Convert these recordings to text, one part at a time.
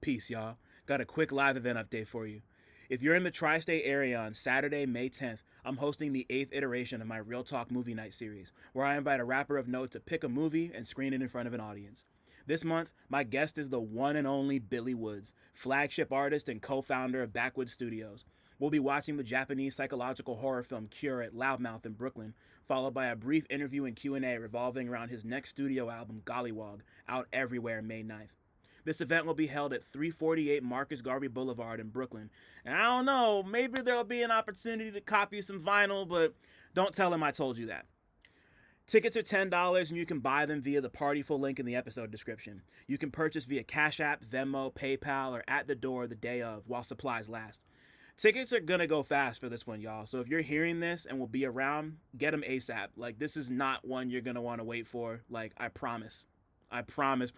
Peace, y'all. Got a quick live event update for you. If you're in the tri-state area on Saturday, May 10th, I'm hosting the 8th iteration of my Real Talk Movie Night series, where I invite a rapper of note to pick a movie and screen it in front of an audience. This month, my guest is the one and only Billy Woods, flagship artist and co-founder of Backwoods Studios. We'll be watching the Japanese psychological horror film Cure at Loudmouth in Brooklyn, followed by a brief interview and Q&A revolving around his next studio album, Gollywog, out everywhere May 9th. This event will be held at 348 Marcus Garvey Boulevard in Brooklyn. And I don't know, maybe there'll be an opportunity to copy some vinyl, but don't tell him I told you that. Tickets are $10 and you can buy them via the Partyful link in the episode description. You can purchase via Cash App, Venmo, PayPal, or at the door the day of while supplies last. Tickets are gonna go fast for this one, y'all. So if you're hearing this and will be around, get them ASAP. Like, this is not one you're gonna want to wait for. Like, I promise. I promise.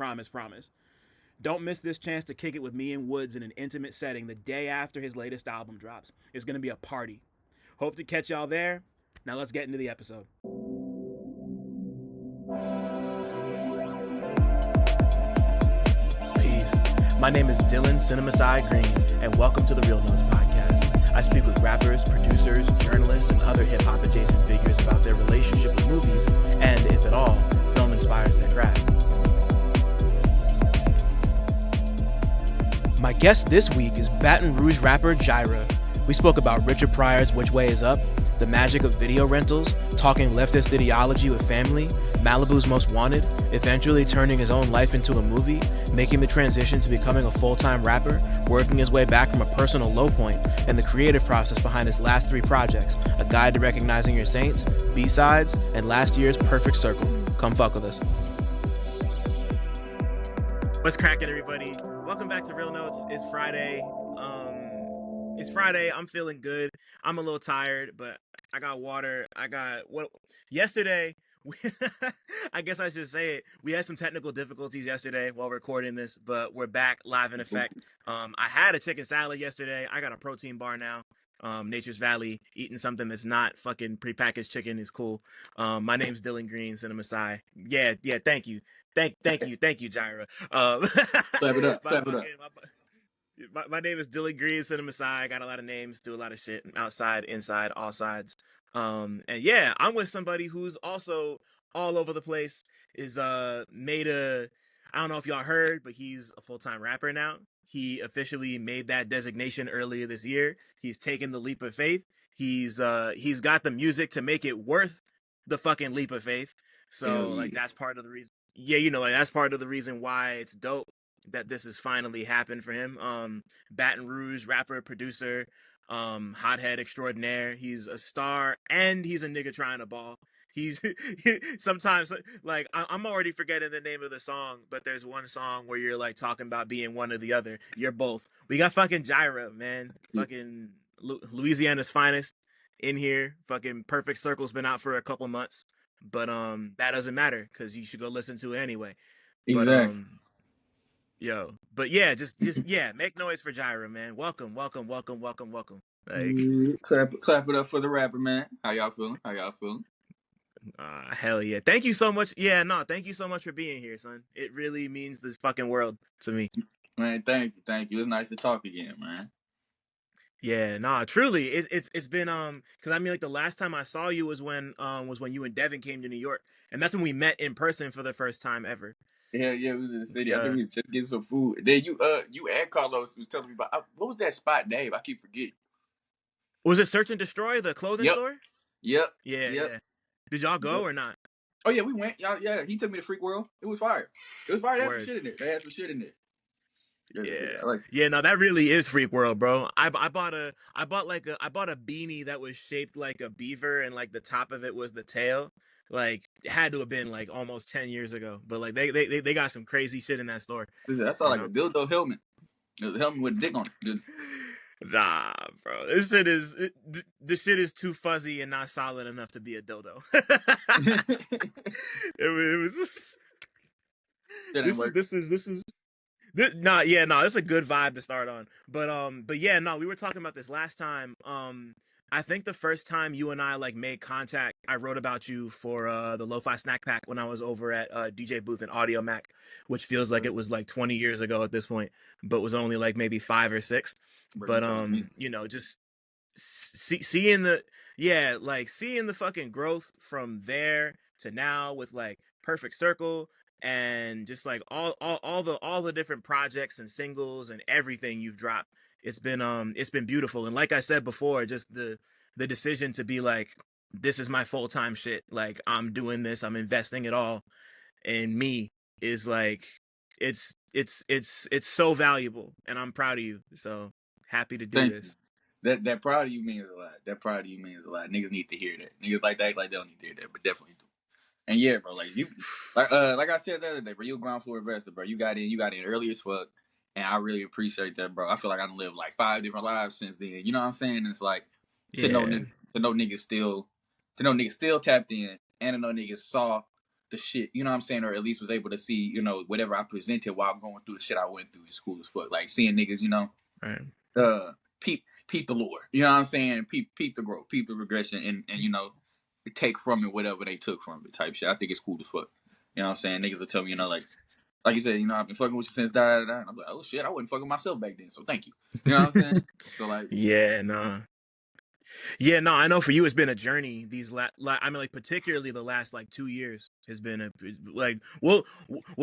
Don't miss this chance to kick it with me and Woods in an intimate setting the day after his latest album drops. It's going to be a party. Hope to catch y'all there. Now let's get into the episode. Peace. My name is Dylan CineMasai Green, and welcome to the Real Notes podcast. I speak with rappers, producers, journalists, and other hip-hop adjacent figures about their relationship with movies and, if at all, film inspires their craft. My guest this week is Baton Rouge rapper Jireh. We spoke about Richard Pryor's Which Way Is Up, the magic of video rentals, talking leftist ideology with family, Malibu's Most Wanted, eventually turning his own life into a movie, making the transition to becoming a full-time rapper, working his way back from a personal low point, and the creative process behind his last 3 projects, A Guide to Recognizing Your Saints, B-Sides, and last year's Perfect Circle. Come fuck with us. What's cracking, everybody? Welcome back to Real Notes. It's Friday. I'm feeling good. I'm a little tired, but I got water. Yesterday, I guess I should say it. We had some technical difficulties yesterday while recording this, but we're back live in effect. I had a chicken salad yesterday. I got a protein bar now. Nature's Valley, eating something that's not fucking prepackaged chicken is cool. My name's Dylan Green, CineMasai. Yeah, thank you. Thank you, Jireh. Clap it up. My name is Dylan Green, CineMasai. I got a lot of names, do a lot of shit, outside, inside, all sides. And yeah, I'm with somebody who's also all over the place. I don't know if y'all heard, but he's a full-time rapper now. He officially made that designation earlier this year. He's taken the leap of faith. He's got the music to make it worth the fucking leap of faith. So like that's part of the reason. Yeah, that's part of the reason why it's dope that this has finally happened for him. Baton Rouge rapper, producer, hothead extraordinaire. He's a star and he's a nigga trying to ball. He's sometimes like I'm already forgetting the name of the song, but there's one song where you're like talking about being one or the other. You're both. We got fucking Jireh, man. Fucking Louisiana's finest in here. Fucking Perfect Circle's been out for a couple months. But that doesn't matter because you should go listen to it anyway. Exactly. But yeah, just yeah, make noise for Jireh, man. Welcome. Like, clap it up for the rapper, man. How y'all feeling? Hell yeah. Thank you so much. Yeah, no, thank you so much for being here, son. It really means this fucking world to me. Man, thank you. It's nice to talk again, man. Yeah, nah, truly, it's been because I mean, like the last time I saw you was when you and Devin came to New York, and that's when we met in person for the first time ever. Yeah, we was in the city. I think we just getting some food. Then you and Carlos was telling me about what was that spot name? I keep forgetting. Was it Search and Destroy, the clothing store? Yep. Yeah. Did y'all go or not? Oh yeah, we went. Yeah, he took me to Freak World. It was fire. They had some shit in there. Yeah, no, that really is Freak World, bro. I bought a beanie that was shaped like a beaver and like the top of it was the tail. Like it had to have been like almost 10 years ago. But like they got some crazy shit in that store. That's all like a dildo helmet. A helmet with a dick on it. Nah, bro. This shit is too fuzzy and not solid enough to be a dildo. It's a good vibe to start on. But yeah, no, we were talking about this last time. I think the first time you and I like made contact, I wrote about you for the Lo-Fi Snack Pack when I was over at DJ Booth and Audio Mac, which feels like Bro, it was like 20 years ago at this point, but was only like maybe 5 or 6. you But telling me? you know, just seeing the yeah, like seeing the fucking growth from there to now with like Perfect Circle and just like all the different projects and singles and everything you've dropped. It's been beautiful. And like I said before, just the decision to be like, this is my full-time shit. Like I'm doing this, I'm investing it all in me is like it's so valuable and I'm proud of you. So happy to do Thank you. this. That proud of you means a lot. That proud of you means a lot. Niggas need to hear that. Niggas like that act like they don't need to hear that, but definitely do. And yeah, bro, like you, like I said the other day, bro, you a ground floor investor, bro. You got in early as fuck, and I really appreciate that, bro. I feel like I done lived like 5 different lives since then. You know what I'm saying? And it's like Yeah. to know niggas still, tapped in, and to know niggas saw the shit. You know what I'm saying? Or at least was able to see, whatever I presented while going through the shit I went through in school as fuck. Like seeing niggas, Right. uh, peep the lore. You know what I'm saying? Peep the growth, peep the regression, and take from it whatever they took from it type shit. I think it's cool as fuck. You know what I'm saying? Niggas will tell me, like you said, I've been fucking with you since da da da. And I'm like, oh shit, I wasn't fucking myself back then, so thank you. You know what I'm saying? So like, Yeah, no. Yeah, no, I know for you it's been a journey. I mean, like particularly the last like 2 years has been like we'll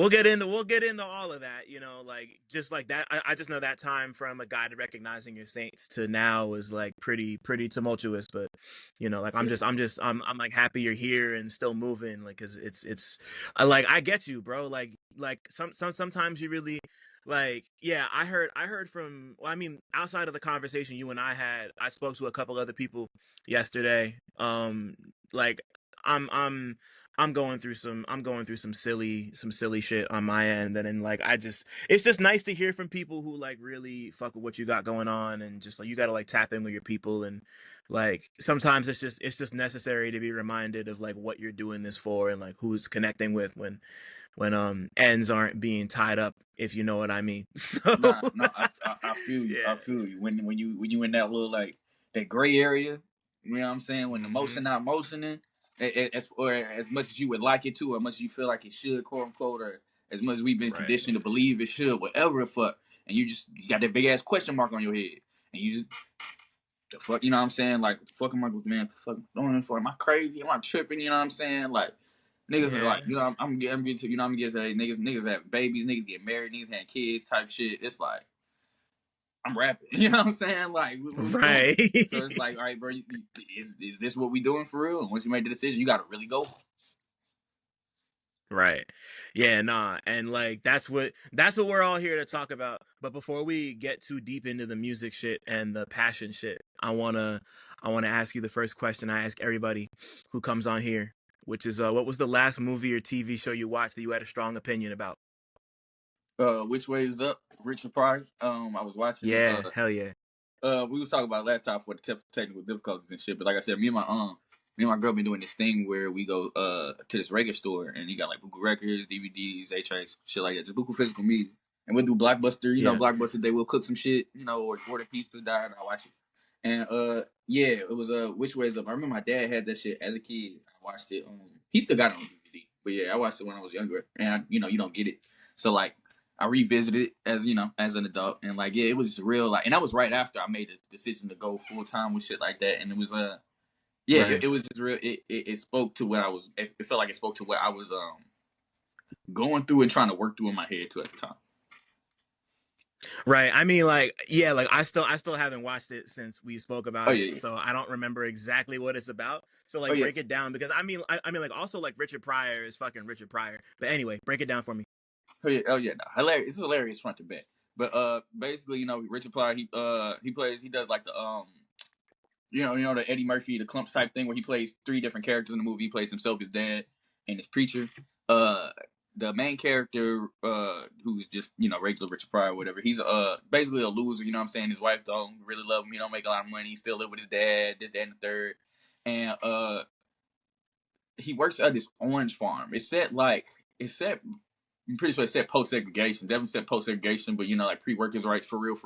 get into all of that. You know, like just like that. I just know that time from a guy to recognizing your saints to now was like pretty tumultuous. But you know, like yeah, I'm like happy you're here and still moving. Like, cause it's I like I get you, bro. Like sometimes you really like yeah I heard from well, I mean outside of the conversation you and I had, I spoke to a couple other people yesterday. Like I'm I'm going through some silly shit on my end, and then like it's just nice to hear from people who like really fuck with what you got going on, and just like you got to like tap in with your people, and like sometimes it's just necessary to be reminded of like what you're doing this for and like who's connecting with when ends aren't being tied up, if you know what I mean. So nah, no, I feel you. I yeah. feel you. When you in that little like that gray area, you know what I'm saying? When the motion Hmm. not motioning, as much as you would like it to, or as much as you feel like it should, quote unquote, or as much as we've been Right. conditioned to believe it should, whatever the fuck, and you got that big ass question mark on your head, and you just the fuck, you know what I'm saying? Like, what the fuck am I, man? What the fuck am I doing for? Am I crazy? Am I tripping? You know what I'm saying? Like, niggas are like, Yeah. I'm getting to, I'm getting to niggas have babies, niggas get married, niggas have kids type shit. It's like, I'm rapping. You know what I'm saying? Like, what we doing? Right. So it's like, all right, bro, is this what we doing for real? And once you make the decision, you got to really go. Right. Yeah, nah. And like that's what we're all here to talk about. But before we get too deep into the music shit and the passion shit, I wanna ask you the first question I ask everybody who comes on here, which is what was the last movie or TV show you watched that you had a strong opinion about? Which way is up? Richard Pryor. I was watching. Yeah, hell yeah. We was talking about laptop for the technical difficulties and shit. But like I said, me and my girl been doing this thing where we go to this record store and you got like Buku records, DVDs, A-tracks, shit like that. Just Buku physical media. And we'll do Blockbuster. Yeah. Blockbuster Day. We'll cook some shit. Or order pizza, die, and I watch it. And yeah, it was Which Way Is Up. I remember my dad had that shit as a kid. I watched it. He still got it on DVD. But yeah, I watched it when I was younger. And you don't get it. So like I revisited it as an adult, and like yeah, it was real. Like, and that was right after I made the decision to go full time with shit like that, and it was yeah, Right. it was just real. It spoke to what I was. It felt like it spoke to what I was going through and trying to work through in my head too at the time. Right. I mean, like, yeah, like I still haven't watched it since we spoke Oh about yeah, it, yeah. so I don't remember exactly what it's about. So Oh like yeah. break it down because I mean like also like Richard Pryor is fucking Richard Pryor. But anyway, break it down for me. Oh yeah. Oh yeah. No, hilarious. It's hilarious front to back. But basically, Richard Pryor, he does like the the Eddie Murphy, the Clumps type thing where he plays 3 different characters in the movie. He plays himself, his dad, and his preacher. Uh, the main character, who's just regular Richard Pryor, or whatever. He's basically a loser. You know what I'm saying? His wife don't really love him. He don't make a lot of money. He still live with his dad, this, that, and the third. And he works at this orange farm. I'm pretty sure it said post segregation. Definitely said post segregation, but like pre workers' rights for real,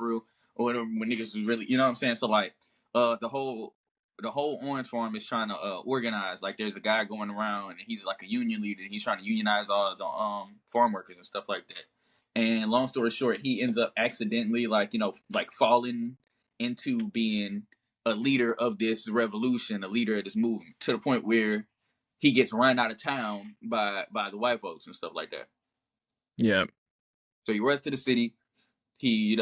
or whatever. When niggas was really, you know what I'm saying? So like, the whole the whole orange farm is trying to organize. Like there's a guy going around and he's like a union leader and he's trying to unionize all the farm workers and stuff like that. And long story short, he ends up accidentally like falling into being a leader of this revolution, a leader of this movement, to the point where he gets run out of town by the white folks and stuff like that. Yeah. So he runs to the city. He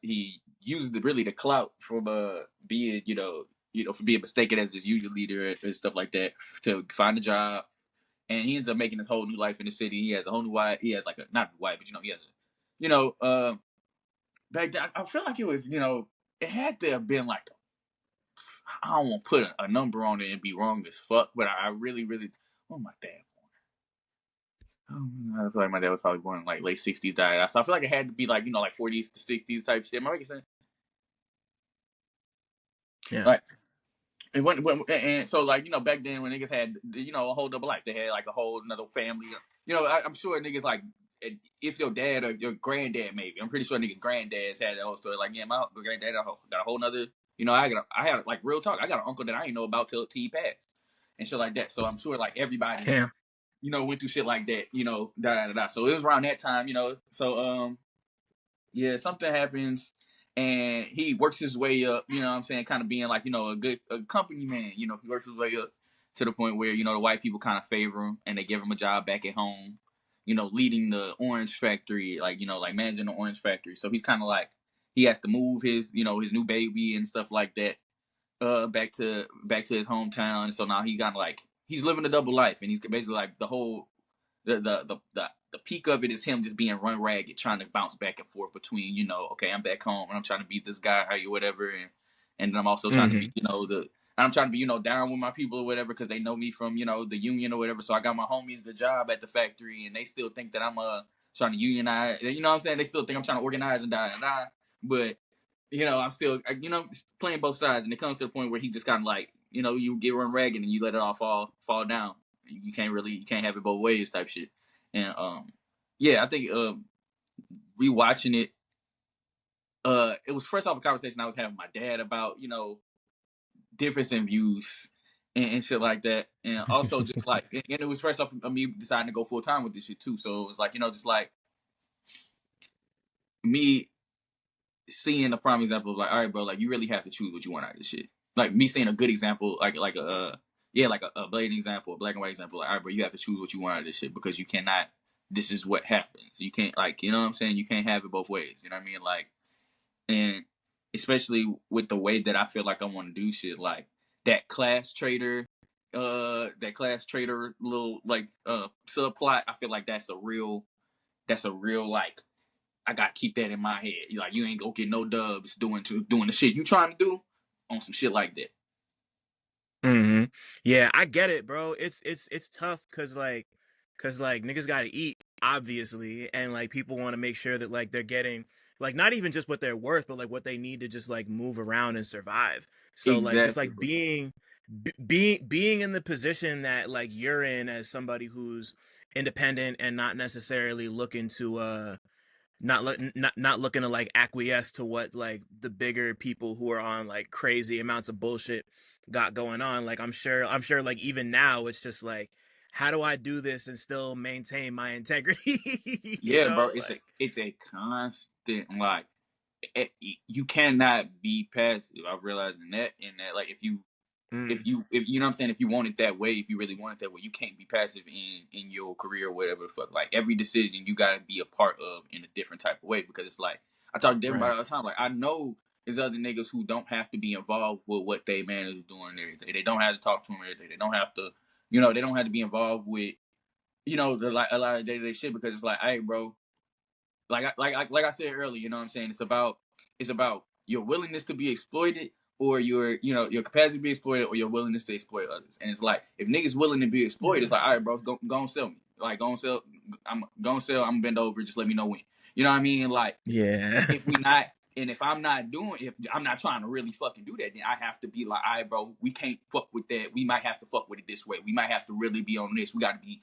he uses the clout from being for being mistaken as this union leader and stuff like that to find a job, and he ends up making his whole new life in the city. He has a whole new wife. He has like a not wife, but he has back then I feel like it was it had to have been like I don't want to put a number on it and be wrong as fuck, but I really my dad. I feel like my dad was probably born in like late 60s, died. So I feel like it had to be like like 40s to 60s type shit. Am I making sense? Yeah. Like it went and so like back then when niggas had a whole double life, they had like a whole another family. I'm sure niggas like if your dad or your granddad maybe I'm pretty sure niggas granddads had that whole story. Like my granddad got a whole nother. I had like real talk. I got an uncle that I didn't know about till he passed and shit like that. So I'm sure like everybody. Yeah. Went through shit like that, So it was around that time, So yeah, something happens and he works his way up, what I'm saying, kind of being like, a company man, he works his way up to the point where, the white people kind of favor him and they give him a job back at home, leading the orange factory, like, like managing the orange factory. So he's kind of like he has to move his, his new baby and stuff like that back to his hometown. So now he got like he's living a double life, and he's basically like the whole the peak of it is him just being run ragged, trying to bounce back and forth between okay, I'm back home and I'm trying to beat this guy or whatever, and then I'm also trying to be I'm trying to be down with my people or whatever because they know me from the union or whatever. So I got my homies the job at the factory, and they still think that I'm trying to unionize. You know what I'm saying? They still think I'm trying to organize and die, but I'm still, playing both sides, and it comes to the point where he just kind of like, you get run ragged and you let it all fall down. You can't have it both ways type shit. And yeah, I think rewatching it, it was first off a conversation I was having with my dad about difference in views and shit like that, and also just like, and it was first off of me deciding to go full time with this shit too. So it was like just like me seeing a prime example of like, all right, bro, like you really have to choose what you want out of this shit. Like me seeing a good example, like a blatant example, a black and white example. Like, all right, bro, you have to choose what you want out of this shit because you cannot. This is what happens. You can't like, what I'm saying. You can't have it both ways. You know what I mean? Like, and especially with the way that I feel like I want to do shit, like that class trader little like subplot. I feel like that's a real like I gotta keep that in my head. Like you ain't gonna get no dubs doing the shit you trying to do on some shit like that. Mm-hmm. Yeah, I get it, bro. It's tough because like niggas gotta eat, obviously, and like people want to make sure that like they're getting like not even just what they're worth, but like what they need to just like move around and survive. So like just Exactly. like being in the position that like you're in as somebody who's independent and not necessarily looking to not looking to like acquiesce to what like the bigger people who are on like crazy amounts of bullshit got going on. Like I'm sure like even now it's just like how do I do this and still maintain my integrity? Yeah, bro. Like It's a constant like you cannot be passive. I'm realizing that like mm, if you know what I'm saying, if you want it that way, if you really want it that way, you can't be passive in your career or whatever the fuck. Like every decision you gotta be a part of in a different type of way because it's like I talk to everybody right. all the time. Like I know there's other niggas who don't have to be involved with what they man is doing every day. They don't have to talk to them every day. They don't have to they don't have to be involved with the like a lot of day to day shit because it's like, hey bro, like I said earlier, you know what I'm saying? It's about your willingness to be exploited or your capacity to be exploited or your willingness to exploit others. And it's like if niggas willing to be exploited, it's like, all right, bro, go and sell me. Like go and sell I'm gonna sell, I'm gonna bend over, just let me know when. You know what I mean? Like Yeah. if we not and if I'm not trying to really fucking do that, then I have to be like, all right, bro, we can't fuck with that. We might have to fuck with it this way. We might have to really be on this. We got to be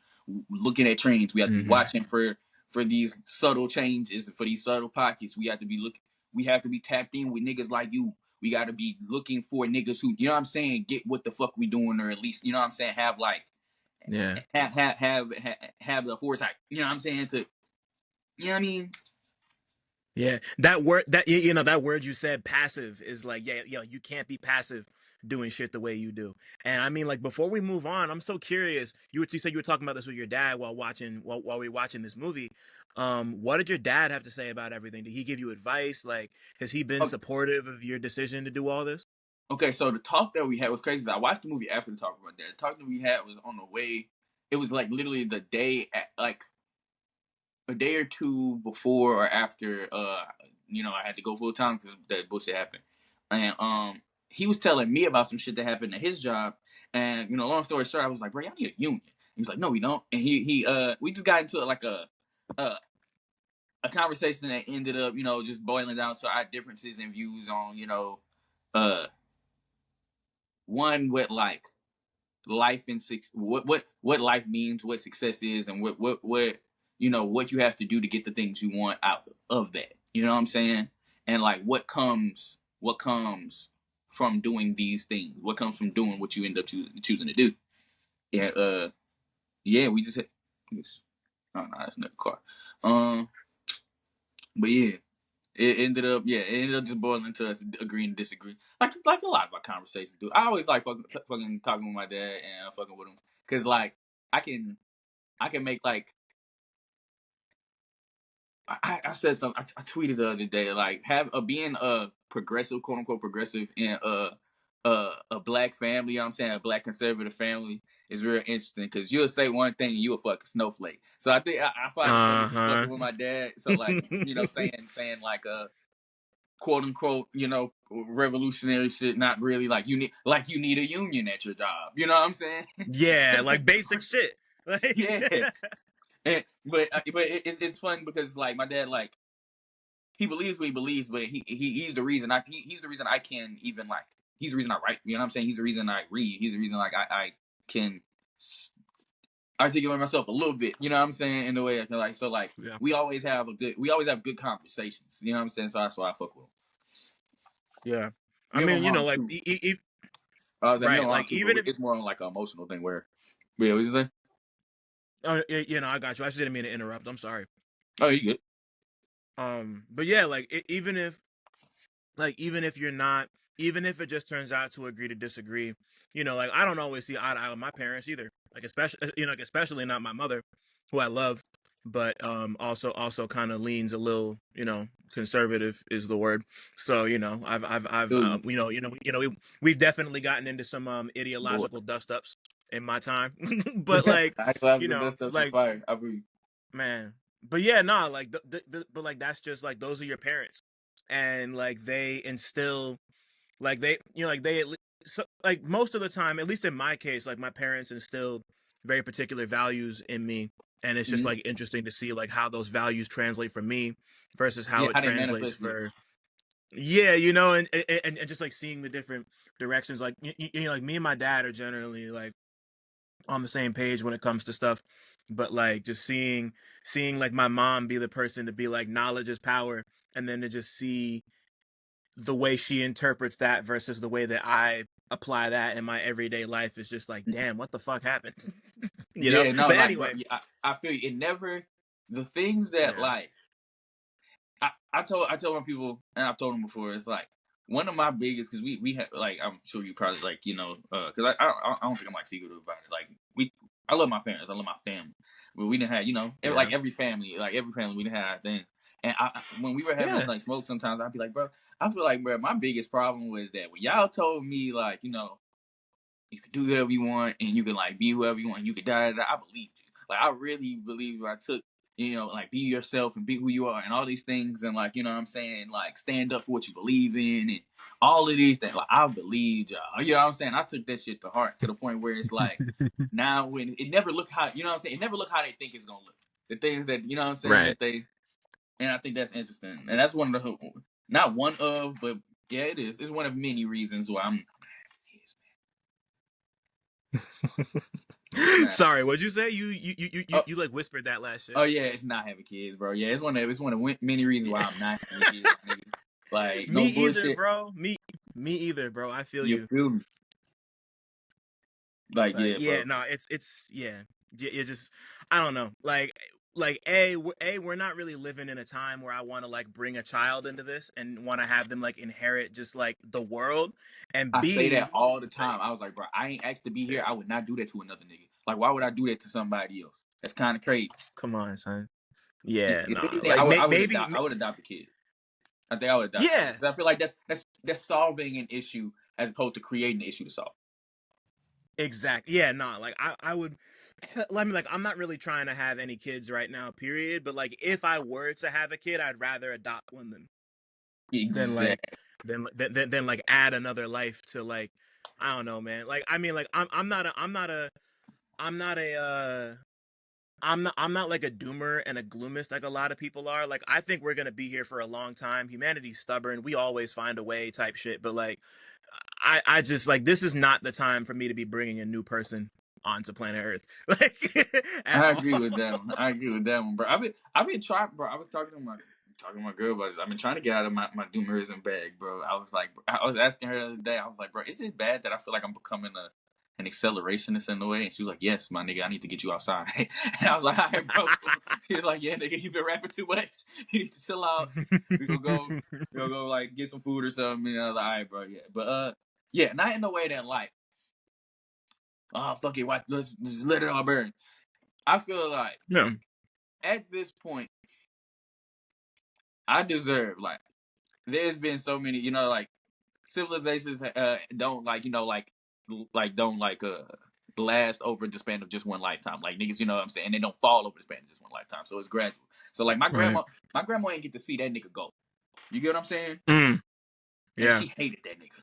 looking at trends. We have to be hmm watching for these subtle changes, for these subtle pockets. We have to be looking. We have to be tapped in with niggas like you. We got to be looking for niggas who, you know what I'm saying, get what the fuck we doing, or at least, you know what I'm saying, have like, Yeah. have the foresight, you know what I'm saying, to, you know what I mean? Yeah, that word that you know that word you said, passive, is like, yeah, you can't be passive doing shit the way you do. And I mean, like, before we move on, I'm so curious. You said you were talking about this with your dad while we were watching this movie. What did your dad have to say about everything? Did he give you advice? Like, has he been supportive of your decision to do all this? Okay, so the talk that we had was crazy. I watched the movie after the talk about that. The talk that we had was on the way. It was like literally the day, like a day or two before or after. I had to go full time because that bullshit happened, and he was telling me about some shit that happened at his job. And long story short, I was like, bro, y'all need a union. He's like, no, we don't. And we just got into like a a conversation that ended up, just boiling down to our differences and views on, uh, one, what like life and what life means, what success is, and what you have to do to get the things you want out of that. You know what I'm saying? And like what comes from doing these things? What comes from doing what you end up choosing to do? Yeah, yeah, we just hit. Oh no, that's another car. But yeah, it ended up just boiling to us agreeing to disagree. Like a lot of our conversations do. I always like fucking talking with my dad and fucking with him, because like I can I can make like I said something. I tweeted the other day, like being a progressive, quote unquote progressive, in a black family. You know what I'm saying, a black conservative family is real interesting, because you'll say one thing and you a fucking snowflake. So I think I find it funny just Uh-huh. fucking with my dad. So like saying like quote unquote, revolutionary shit, not really like you need a union at your job. You know what I'm saying? Yeah, like basic shit. Like, Yeah. But it's fun because like my dad, like, he believes what he believes, but he's the reason he's the reason I can even like, he's the reason I write. You know what I'm saying? He's the reason I read. He's the reason like I can articulate myself a little bit. You know what I'm saying? In the way I feel like, so like yeah, we always have good conversations. You know what I'm saying? So that's why I fuck with him. yeah. I Me and my mean, mom like, too. I was like, me and right, my mom like, too, but even if, it's more on like an emotional thing where, yeah, what you say? I got you. I just didn't mean to interrupt. I'm sorry. Oh, you good? But yeah, like, even if you're not, even if it just turns out to agree to disagree, like, I don't always see eye to eye with my parents either. Like, especially not my mother, who I love, but also kind of leans a little, conservative is the word. So, I've Feel you, we've definitely gotten into some boy. ideological dust ups in my time, but like, I glad that stuff's like, inspired. I agree. man, but yeah, nah, like, but like, that's just like, those are your parents, and like, they instill, like, they, like, so, like, most of the time, at least in my case, like, my parents instilled very particular values in me, and it's just Mm-hmm. like interesting to see like how those values translate for me versus how Yeah, it how they translates manifested. for, yeah, and just like seeing the different directions, like, like, me and my dad are generally like on the same page when it comes to stuff, but like, just seeing like my mom be the person to be like, knowledge is power, and then to just see the way she interprets that versus the way that I apply that in my everyday life is just like, damn, what the fuck happened? Yeah, no, But like, bro, anyway, yeah, I feel you. It never, the things that yeah, like, I told my people, and I've told them before. It's like one of my biggest, because we have, like, I'm sure you probably like, because I don't think I'm like secretive about it. Like, I love my parents, I love my family, but we didn't have, yeah, like every family we didn't have things. And when we were having yeah, like smoke, sometimes I'd be like, bro, I feel like, bro, my biggest problem was that when y'all told me like, you could do whatever you want and you can like be whoever you want and you could die. I believed you. Like, I really believed you. I took, like, be yourself and be who you are and all these things, and like, you know what I'm saying, like, stand up for what you believe in and all of these things. Like, I believed y'all. You know what I'm saying? I took that shit to heart, to the point where it's like, now when it never look how, you know what I'm saying, it never look how they think it's gonna look. The things that, you know what I'm saying, right. that they, and I think that's interesting. And that's one of the, not one of, but yeah, it is. It's one of many reasons why I'm, it's not. Sorry, what'd you say? Oh, You like whispered that last shit. oh yeah, it's not having kids, bro. Yeah, it's one of many reasons why I'm not having kids, nigga. Like, Me no either, bullshit. bro. Me. Me either, bro. I feel You you. feel me? Like, Like, yeah, yeah, bro. no, it's yeah. You just, I don't know. Like we're not really living in a time where I want to like bring a child into this and want to have them like inherit just like the world. And I say B, that all the like, time. I was like, bro, I ain't asked to be here. yeah, I would not do that to another nigga. Like, why would I do that to somebody else? That's kind of crazy. come on, son. Yeah, If nah. anything, Like I would maybe, adopt. I would adopt a kid. I think I would adopt a kid yeah, because I feel like that's solving an issue as opposed to creating an issue to solve. exact. Yeah, nah. Like I would. Let me like. I'm not really trying to have any kids right now. Period. But like, if I were to have a kid, I'd rather adopt one than like Exactly. than like add another life to like. I don't know, man. Like I mean, like I'm not a I'm not like a doomer and a gloomist like a lot of people are. Like I think we're gonna be here for a long time. Humanity's stubborn. We always find a way type shit. But like I just like this is not the time for me to be bringing a new person onto planet Earth like at I all. agree with that one. I agree with that one, bro. I've been trying, bro. I've been talking to my girl about this. I've been trying to get out of my doomerism bag, bro. I was like, I was asking her the other day. I was like, bro, is it bad that I feel like I'm becoming an accelerationist in a way? And she was like, yes, my nigga, I need to get you outside. And I was like, all right, bro. She was like, yeah, nigga, you been rapping too much. You need to chill out. We gonna go like get some food or something. And I was like, all right, bro, yeah, but yeah, not in the way that like, oh fuck it, let's let it all burn. I feel like Yeah. at this point, I deserve like there's been so many, like civilizations don't like don't last over the span of just one lifetime. Like niggas, you know what I'm saying? They don't fall over the span of just one lifetime. So it's gradual. So like Right. my grandma ain't get to see that nigga go. You get what I'm saying? Mm, And yeah. she hated that nigga.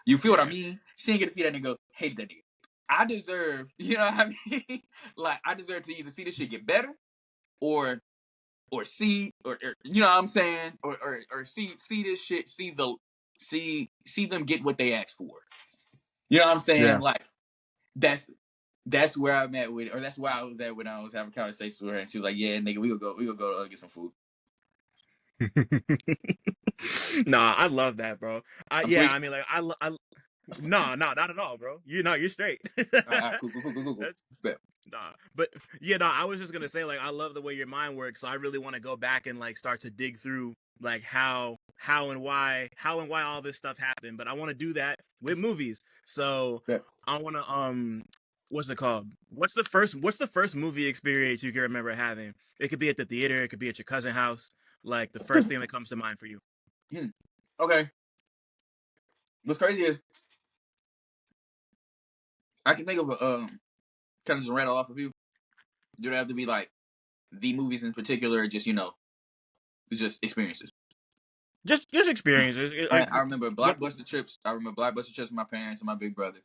You feel what I Yeah. mean? She didn't get to see that nigga, hated that nigga. I deserve, you know what I mean? Like I deserve to either see this shit get better or see or you know what I'm saying or see this shit see them get what they asked for. You know what I'm saying? Yeah. Like that's where I'm at with it, or that's where I was at when I was having conversations with her, and she was like, "Yeah, nigga, we gonna go get some food." Nah, I love that, bro. I'm Yeah, I tweaking. mean, like, no, no, not at all, bro. You're straight. All right, cool. That's Bet. nah, but yeah, no, I was just gonna say, like, I love the way your mind works. So I really want to go back and like start to dig through like how and why all this stuff happened. But I want to do that with movies. So Bet. I want to what's it called? What's the first movie experience you can remember having? It could be at the theater. It could be at your cousin's house. Like the first thing that comes to mind for you. Okay. What's crazy is I can think of a kind of just rattle off a few. You don't have to be like the movies in particular, just it's just experiences. Just experiences. Like I remember what? blockbuster trips. I remember blockbuster trips with my parents and my big brother.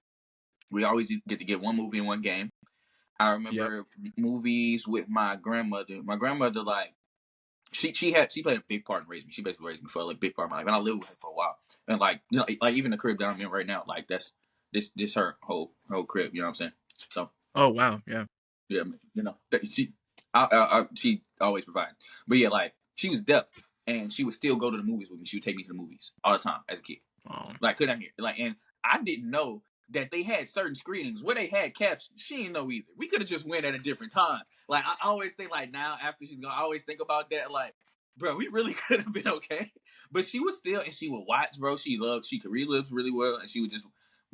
We always get to get one movie and one game. I Yep. remember movies with my grandmother. My grandmother, like, she played a big part in raising me. She basically raised me for like a big part of my life, and I lived with her for a while. And like like even the crib that I'm in right now, like that's this her whole crib. You know what I'm saying? So Oh wow. Yeah. yeah, she always provided. But yeah, like she was deaf, and she would still go to the movies with me. She would take me to the movies all the time as a kid. Oh. Like couldn't hear. Like, and I didn't know that they had certain screenings where they had captions. She didn't know either. We could have just went at a different time. Like I always think like now after she's gone, I always think about that. Like, bro, we really could have been okay. But she was still, and she would watch, bro. She could read lips really well, and she would just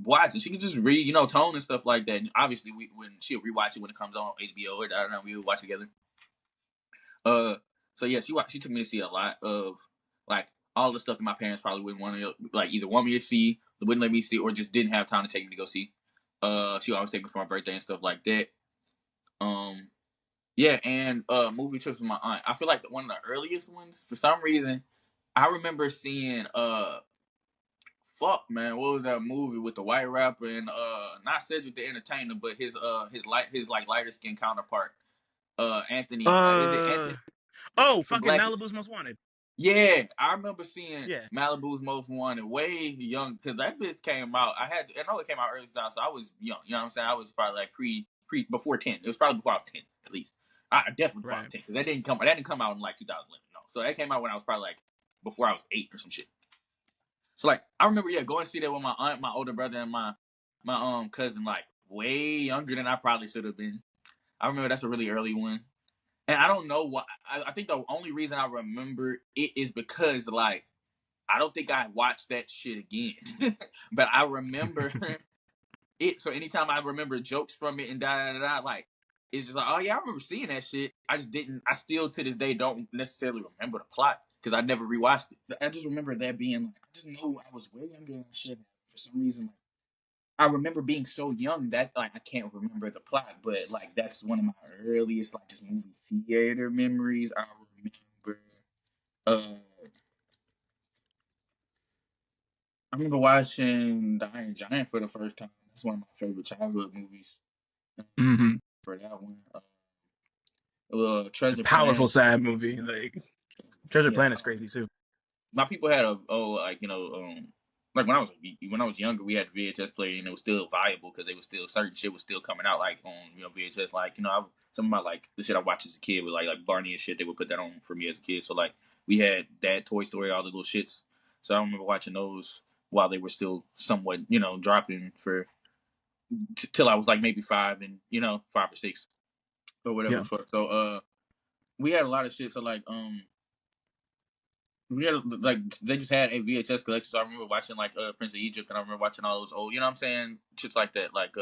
watch it. She could just read, tone and stuff like that. And obviously, when she'll rewatch it when it comes on HBO or I don't know, we would watch together. Uh, so yeah, she took me to see a lot of like all the stuff that my parents probably wouldn't want to like either want me to see, wouldn't let me see, or just didn't have time to take me to go see. She would always take me for my birthday and stuff like that. Um, yeah, and movie trips with my aunt. I feel like one of the earliest ones for some reason. I remember seeing fuck man, what was that movie with the white rapper and not Cedric the Entertainer, but his like lighter skin counterpart, Anthony. Is it Uh. Anthony Oh, from fucking Blackish? Malibu's Most Wanted. Yeah, I remember seeing Yeah. Malibu's Most Wanted way young because that bitch came out. I know it came out early 2000, so I was young. You know what I'm saying? I was probably like pre before 10. It was probably before I was 10 at least. I definitely before I was Right. 10 because that didn't come out in like 2011. No, so that came out when I was probably like before I was 8 or some shit. So like I remember, yeah, going to see that with my aunt, my older brother, and my cousin, like way younger than I probably should have been. I remember that's a really early one. And I don't know why. I think the only reason I remember it is because, like, I don't think I watched that shit again. But I remember it. So anytime I remember jokes from it and da da da, like, it's just like, oh yeah, I remember seeing that shit. I just didn't. I still to this day don't necessarily remember the plot because I never rewatched it. I just remember that being like, I just know I was way younger than shit. For some reason, like, I remember being so young that like I can't remember the plot, but like that's one of my earliest like just movie theater memories. I remember uh I remember watching The Iron Giant for the first time. That's one of my favorite childhood movies. Mm-hmm. For that one, Treasure Powerful, Planet. sad movie. Like Treasure Yeah, Planet's crazy too. my people had like like when I was younger, we had a VHS player and it was still viable because they was still certain shit was still coming out like on VHS. Like some of my like the shit I watched as a kid with like Barney and shit, they would put that on for me as a kid. So like we had that Toy Story, all the little shits. So I remember watching those while they were still somewhat dropping for till I was like maybe 5 or 6 or whatever Yeah. the fuck. So we had a lot of shit. So like we had like they just had a VHS collection. So I remember watching like Prince of Egypt, and I remember watching all those old, you know what I'm saying, shits like that, like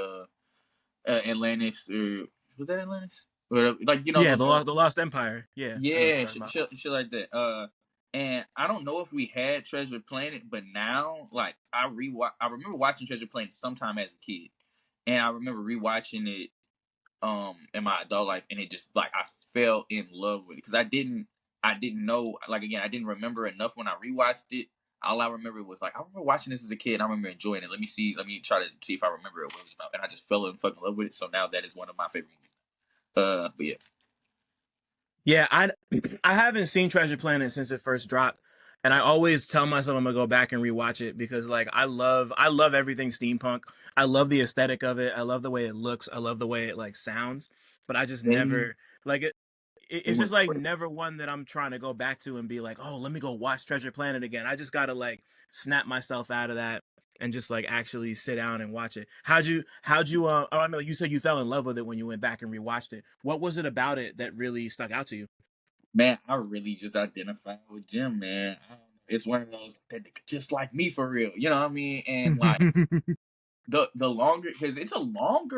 Atlantis or was that Atlantis? Or, like Yeah, those old, The Lost Empire. Yeah, I know what yeah, you're talking about. shit like that. And I don't know if we had Treasure Planet, but now like I remember watching Treasure Planet sometime as a kid, and I remember rewatching it in my adult life, and it just like I fell in love with it because I didn't know, like, again, I didn't remember enough when I rewatched it. All I remember was like I remember watching this as a kid and I remember enjoying it. Let me try to see if I remember what it was about, and I just fell in fucking love with it. So now that is one of my favorite movies. But yeah. Yeah, I haven't seen Treasure Planet since it first dropped, and I always tell myself I'm gonna go back and rewatch it because like I love everything steampunk. I love the aesthetic of it. I love the way it looks. I love the way it like sounds. But I just they never like it. they It's just went like for it. never one that I'm trying to go back to and be like, oh, let me go watch Treasure Planet again. I just gotta like snap myself out of that and just like actually sit down and watch it. How'd you oh, I know you said you fell in love with it when you went back and rewatched it. What was it about it that really stuck out to you? Man, I really just identified with Jim, man. I don't know. It's one of those that just like me for real. You know what I mean? And like the longer, because it's a long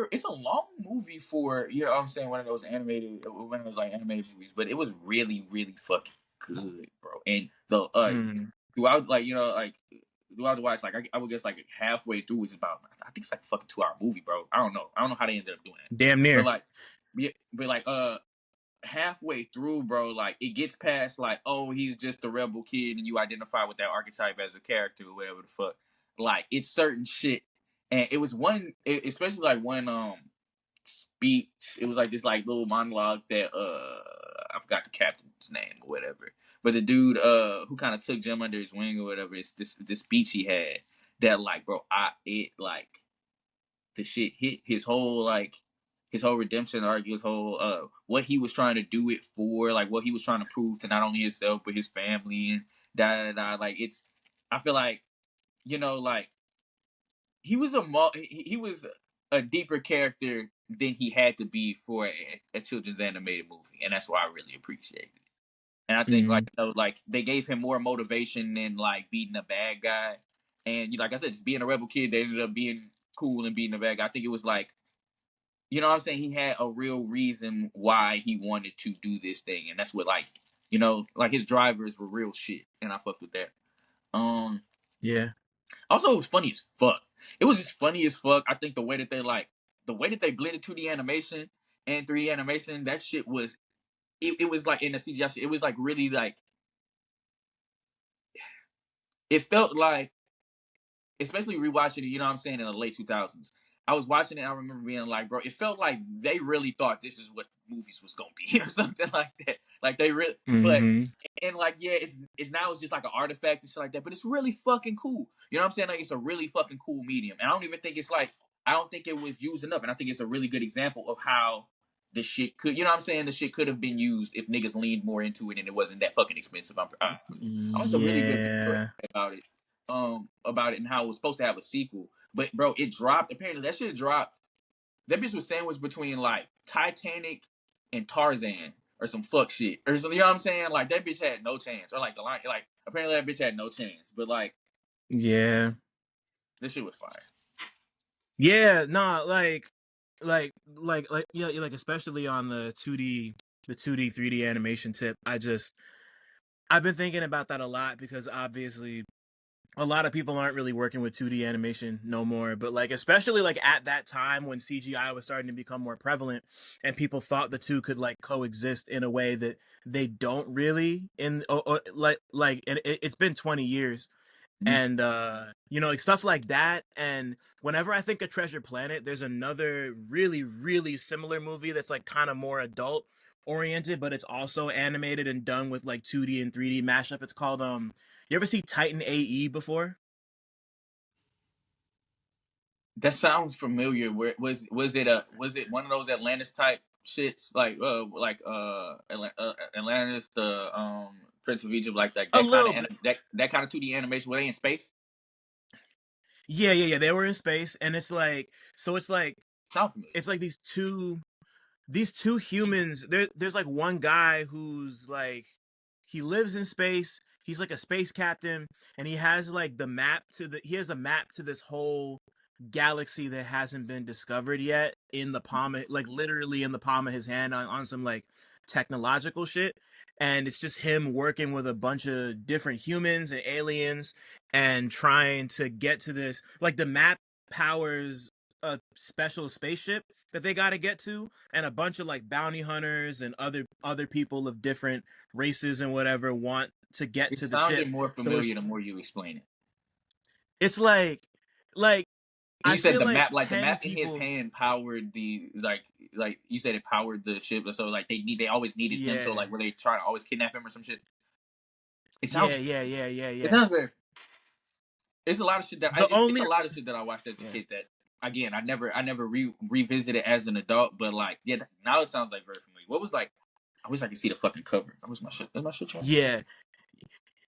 movie for, what I'm saying, one of those like animated movies, but it was really really fucking good, bro. And the Mm, throughout, like, throughout the watch, like I would guess like halfway through it's about, I think it's like a fucking 2 hour movie, bro. I don't know how they ended up doing that, damn but near. like yeah, but like halfway through, bro, like it gets past like, oh, he's just a rebel kid, and you identify with that archetype as a character or whatever the fuck. Like it's certain shit, and it was especially like one speech. It was like this like little monologue that I forgot the captain's name or whatever, but the dude who kind of took Jim under his wing or whatever. It's this speech he had that like, bro, it like the shit hit his whole redemption arc, his whole what he was trying to do it for, like what he was trying to prove to not only himself but his family and da da da. Like it's, I feel like, like he was a deeper character than he had to be for a children's animated movie, and that's why I really appreciate it. And I think like Hmm. like they gave him more motivation than like beating a bad guy, and like I said, just being a rebel kid, they ended up being cool and beating a bad guy. I think it was like, what I'm saying, he had a real reason why he wanted to do this thing, and that's what, like, like his drivers were real shit, and I fucked with that. Um, Yeah. Also, it was funny as fuck. It was just funny as fuck. I think the way that they blended 2D animation and 3D animation, that shit was, it was like in the CGI shit, it was like really like, it felt like, especially rewatching it, you know what I'm saying, in the late 2000s. I was watching it, I remember being like, bro, it felt like they really thought this is what movies was gonna be or something like that. Like they really, but Hmm. and like, yeah, it's now it's just like an artifact and shit like that, but it's really fucking cool. You know what I'm saying? Like it's a really fucking cool medium, and I don't even think it's like, I don't think it was used enough, and I think it's a really good example of how the shit could, you know what I'm saying? The shit could have been used if niggas leaned more into it and it wasn't that fucking expensive. I'm just a really good Yeah. about it. about it and how it was supposed to have a sequel. But bro, it dropped. Apparently, that shit dropped. That bitch was sandwiched between like Titanic and Tarzan or some fuck shit or some. You know what I'm saying? Like that bitch had no chance. Or like the line, like apparently that bitch had no chance. But like Yeah. this shit was fire. Yeah, nah, yeah, like especially on the 2D 3D animation tip. I've been thinking about that a lot because obviously a lot of people aren't really working with 2D animation no more, but like especially like at that time when CGI was starting to become more prevalent and people thought the two could like coexist in a way that they don't really in and it's been 20 years Mhm. and you know, like stuff like that. And whenever I think of Treasure Planet, there's another really similar movie that's like kind of more adult oriented, but it's also animated and done with like 2D and 3D mashup. It's called you ever see Titan AE before? That sounds familiar. Where was it one of those Atlantis type shits Atlantis, the Prince of Egypt, like A that kind of little bit. that kind of 2D animation? Were they in space? Yeah. They were in space, and it's like so. Sound familiar? It's like these two humans. There's like one guy who's like he lives in space. He's like a space captain, and he has like he has a map to this whole galaxy that hasn't been discovered yet in the palm of, like literally in the palm of his hand on some like technological shit. And it's just him working with a bunch of different humans and aliens and trying to get to this, like the map powers a special spaceship that they got to get to, and a bunch of like bounty hunters and other people of different races and whatever want to get It to the ship. sounded more So familiar the more you explain it. it's like And I you said feel the like map, like the 10 map in his people. hand powered the like you said it powered the ship. So like they always needed him. So Yeah. like were they trying to always kidnap him or some shit? It Yeah, sounds yeah, yeah, yeah, it yeah. sounds very. It's a lot of shit The it's a only lot of shit that I watched as a Yeah. kid that again I never revisited as an adult. But like yeah, now it sounds like very familiar. What was like? I wish I could see the fucking cover. That was my shit. That's my shit. Trash. Yeah.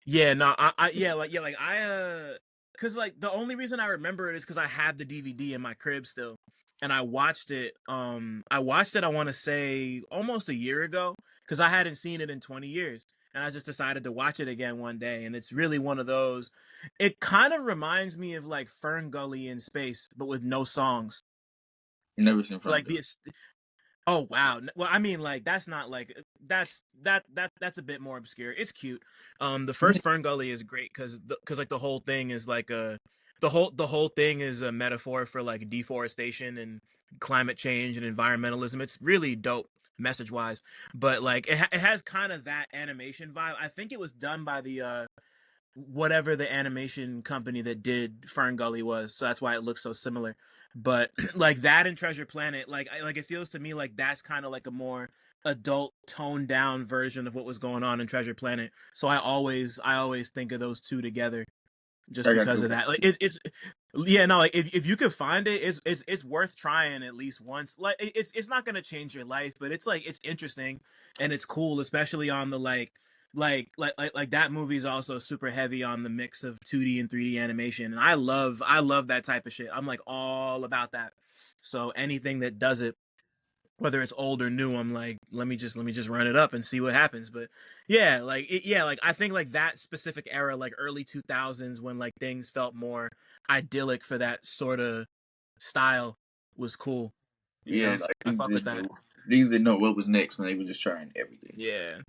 Yeah, no, like cuz like the only reason I remember it is cuz I had the DVD in my crib still. And I watched it I want to say almost a year ago cuz I hadn't seen it in 20 years. And I just decided to watch it again one day, and it's really one of those. It kind of reminds me of like Fern Gully in space but with no songs. Never seen Front Like Gun. the Oh wow. Well, I mean, like that's not like that's a bit more obscure. It's cute. The first Fern Gully is great because like the whole thing is like the whole thing is a metaphor for like deforestation and climate change and environmentalism. It's really dope message wise, but like it has kind of that animation vibe. I think it was done by the whatever the animation company that did Fern Gully was, so that's why it looks so similar. But like that and Treasure Planet, like it feels to me like that's kind of like a more adult, toned down version of what was going on in Treasure Planet. So I always think of those two together just I got because to of that. Like it's yeah, no, like if you could find it, it's worth trying at least once. Like it's not gonna change your life, but it's like it's interesting and it's cool, especially on the like that movie is also super heavy on the mix of 2D and 3D animation, and I love that type of shit. I'm like all about that. So anything that does it, whether it's old or new, I'm like, let me just run it up and see what happens. But yeah, like I think like that specific era, like early 2000s, when like things felt more idyllic for that sort of style, was cool. You yeah, know, like I fuck with that. niggas didn't know what was next, and they were just trying everything. Yeah.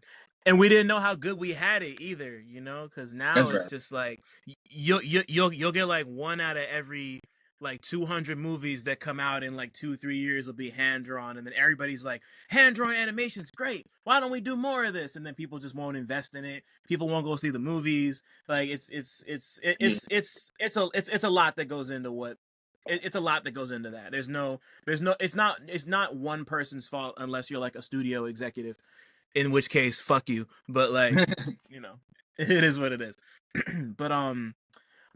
And we didn't know how good we had it either, you know, because now That's it's right. just like you'll get like one out of every like 200 movies that come out in like 2 3 years will be hand drawn, and then everybody's like, hand drawn animation's great. Why don't we do more of this? And then people just won't invest in it. People won't go see the movies. Like Yeah, it's a lot that goes into it's a lot that goes into that. There's no it's not one person's fault unless you're like a studio executive, in which case fuck you. But like, you know, it is what it is. but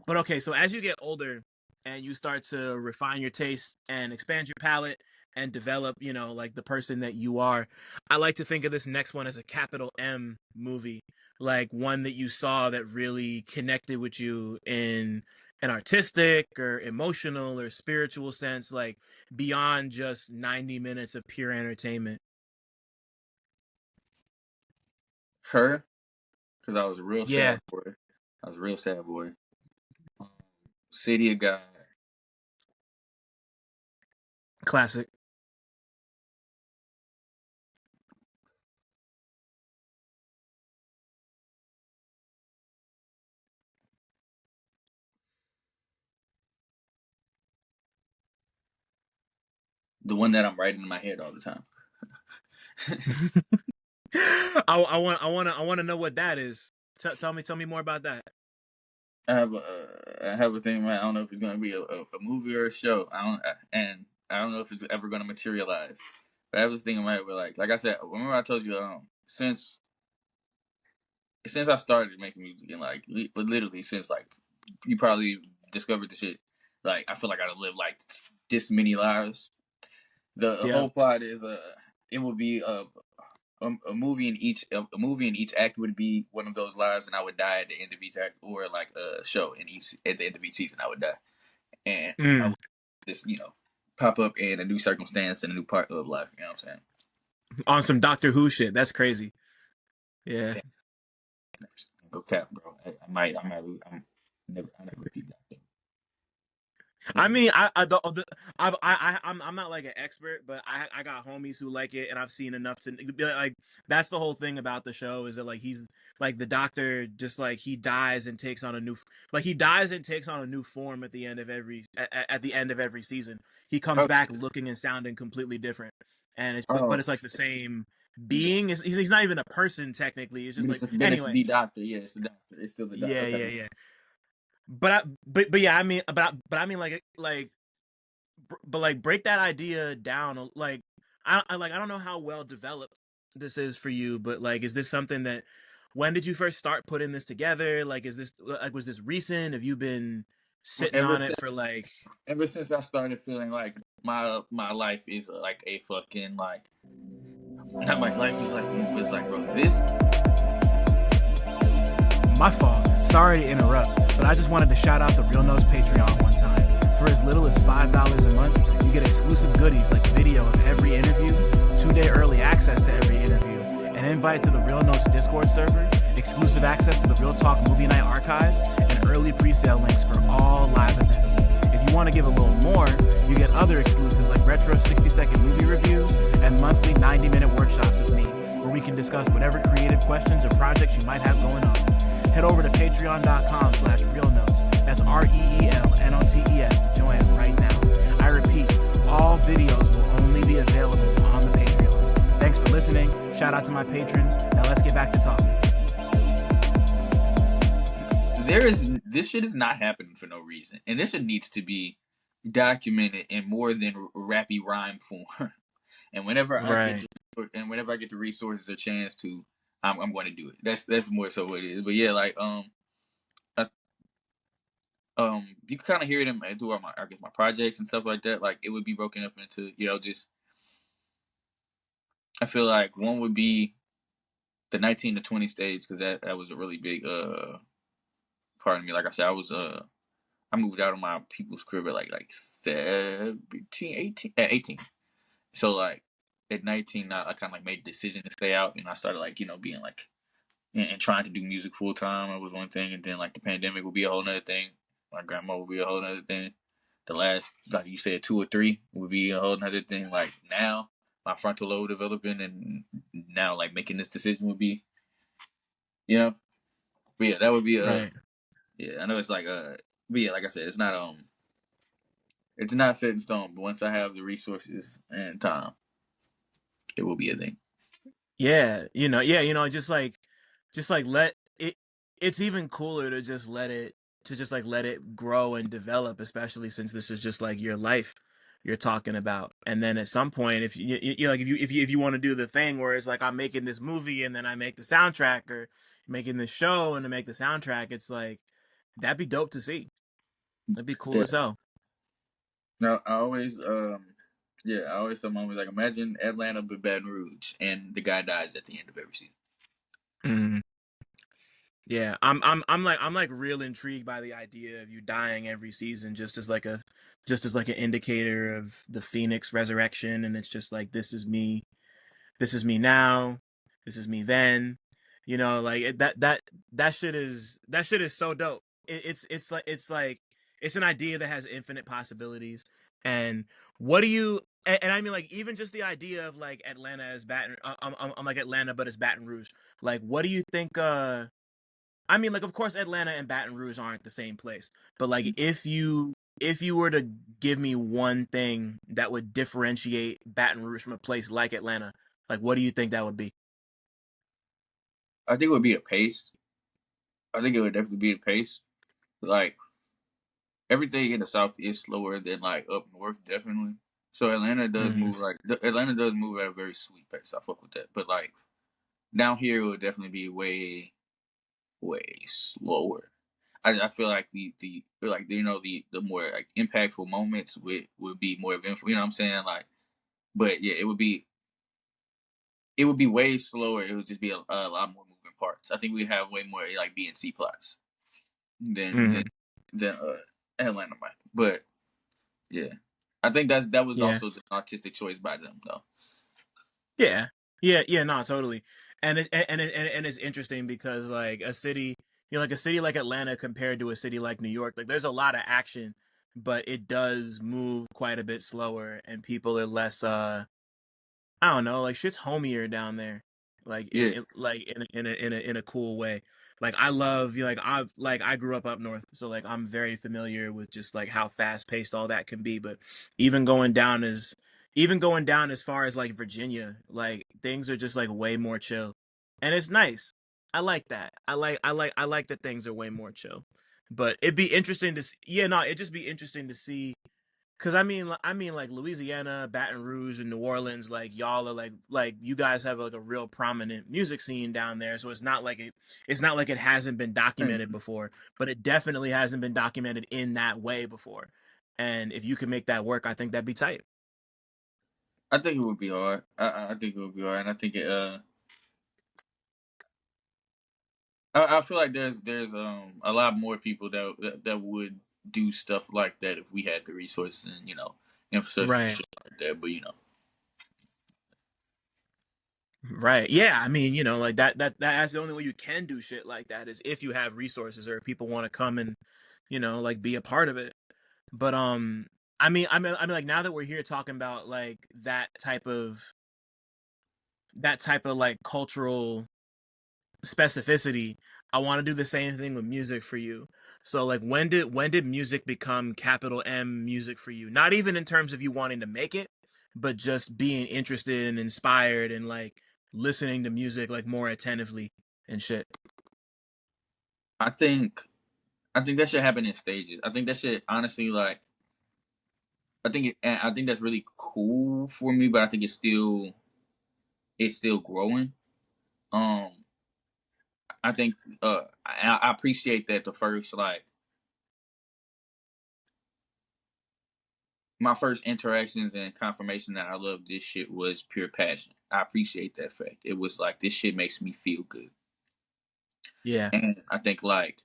okay, so as you get older and you start to refine your taste and expand your palate and develop, you know, like the person that you are. I like to think of this next one as a capital M movie, like one that you saw that really connected with you in an artistic or emotional or spiritual sense, like beyond just 90 minutes of pure entertainment. Her, because I was a real Yeah, sad boy. I was a real sad boy. Um, City of God. classic. The one that I'm writing in my head all the time. I want to know what that is. Tell me more about that. I have a thing. I don't know if it's gonna be a movie or a show. And I don't know if it's ever gonna materialize. But I was thinking about it, like I said, remember I told you, since I started making music and like literally since like you probably discovered the shit, like I feel like I've lived like this many lives. The Yeah. whole plot is it would be a movie in each act would be one of those lives, and I would die at the end of each act, or like a show in each at the end of each season I would die, and I Mm. would just pop up in a new circumstance and a new part of life. You know what I'm saying? On some Doctor Who shit. That's crazy. Yeah. Damn, go cap, bro. I never repeat that. I Thing. mean, I'm not like an expert, but I got homies who like it, and I've seen enough to be like, that's the whole thing about the show is that like he's like the doctor, just like he dies and takes on a new, like he dies and takes on a new form at the end of at the end of every season. He comes Oh back shit. looking and sounding completely different, and it's but Oh, it's like the same being. He's not even a person technically. It's just like but it's anyway. the doctor. Yeah, it's the doctor. It's still the doctor. Yeah, Okay. yeah, yeah. But yeah, I mean, but I mean, but like break that idea down. Like I don't know how well developed this is for you, but like, is this something that when did you first start putting this together? Like, is this like was this recent? Have you been sitting Ever on it for since like? ever since I started feeling like my life is like a fucking like not my life is like bro this. My fault. Sorry to interrupt, but I just wanted to shout out the Real Notes Patreon one time. For as little as $5 a month, you get exclusive goodies like video of every interview, 2-day early access to every interview, an invite to the Real Notes Discord server, exclusive access to the Real Talk Movie Night archive, and early pre-sale links for all live events. If you want to give a little more, you get other exclusives like retro 60-second movie reviews and monthly 90-minute workshops with me, where we can discuss whatever creative questions or projects you might have going on. Head over to patreon.com/realnotes. That's REELNOTES to join right now. I repeat, all videos will only be available on the Patreon. Thanks for listening. Shout out to my patrons. Now let's get back to talking. This shit is not happening for no reason, and this shit needs to be documented in more than rappy rhyme form. and whenever I get Right. the, and whenever I get the resources or chance to, I'm going to do it. That's more so what it is. But yeah, like uh, you can kind of hear it in through all my I guess my projects and stuff like that. Like it would be broken up into just I feel like one would be the 19 to 20 stage because that was a really big part of me. Like I said, I moved out of my people's crib at like 17, 18, at 18. So like at 19, I kind of like made the decision to stay out, and I started like being like and trying to do music full time. It was one thing, and then like the pandemic would be a whole nother thing. My grandma would be a whole nother thing. The last, like you said, 2 or 3 would be a whole nother thing. Like now, my frontal lobe developing, and now like making this decision would be, you know. But yeah, that would be Right. yeah. I know it's like but yeah, like I said, it's not set in stone. But once I have the resources and time, it will be a thing. Yeah, just like let it it's even cooler to just like let it grow and develop, especially since this is just like your life you're talking about. And then at some point if you like if you want to do the thing where it's like I'm making this movie and then I make the soundtrack, or making this show and to make the soundtrack, it's like that'd be dope to see. That'd be cool Yeah. as hell. No, I always Yeah, I always tell my mom like, imagine Atlanta but Baton Rouge, and the guy dies at the end of every season. Mm. Yeah, I'm like real intrigued by the idea of you dying every season, just as like an indicator of the Phoenix resurrection, and it's just like this is me now, this is me then, you know, like that shit is so dope. It's like it's an idea that has infinite possibilities. And what do you and I mean like even just the idea of like Atlanta as I'm like Atlanta but as Baton Rouge, like what do you think? I mean, like, of course, Atlanta and Baton Rouge aren't the same place, but like, if you were to give me one thing that would differentiate Baton Rouge from a place like Atlanta, like, what do you think that would be? I think it would be the pace. I think it would definitely be the pace. Like everything in the South is slower than like up north, definitely. So Hmm. Atlanta does move at a very sweet pace. I fuck with that. But like down here, it would definitely be way slower. I feel like the like you know the more like impactful moments would be more eventful. You know what I'm saying? Like, but yeah, it would be way slower. It would just be a lot more moving parts. I think we have way more like B and C plots than Hmm. than than Atlanta might. But yeah, I think that was Yeah, also just an artistic choice by them though. yeah, yeah. No, totally. And it's interesting because like a city, you know, like a city like Atlanta compared to a city like New York, like there's a lot of action, but it does move quite a bit slower, and people are less I don't know, like shit's homier down there, like Yeah, like in a cool way. Like I love you know, like I grew up north, so like I'm very familiar with just like how fast paced all that can be. But even going down as even going down as far as like Virginia, like things are just like way more chill, and it's nice. I like that. I like that things are way more chill. But it'd be interesting to see, yeah, no, it'd just be interesting to see Cause I mean, like Louisiana, Baton Rouge, and New Orleans, like y'all are like you guys have like a real prominent music scene down there. So it's not like it hasn't been documented before, but it definitely hasn't been documented in that way before. And if you can make that work, I think that'd be tight. I think it would be hard. I think it would be hard, and I think I feel like there's a lot more people that would do stuff like that if we had the resources and infrastructure for Right. shit like that. But Right. Yeah. I mean, you know, like that's the only way you can do shit like that is if you have resources or if people want to come and, you know, like be a part of it. But I mean, like now that we're here talking about like that type of like cultural specificity, I want to do the same thing with music for you. So like when did music become capital M music for you? Not even in terms of you wanting to make it, but just being interested and inspired and like listening to music like more attentively and shit. I think I think that should happen in stages. I think that should honestly like I think that's really cool for me, but I think it's still growing. Um, I think I appreciate that the first like my first interactions and confirmation that I love this shit was pure passion. I appreciate that fact. It was like this shit makes me feel good, Yeah. and I think like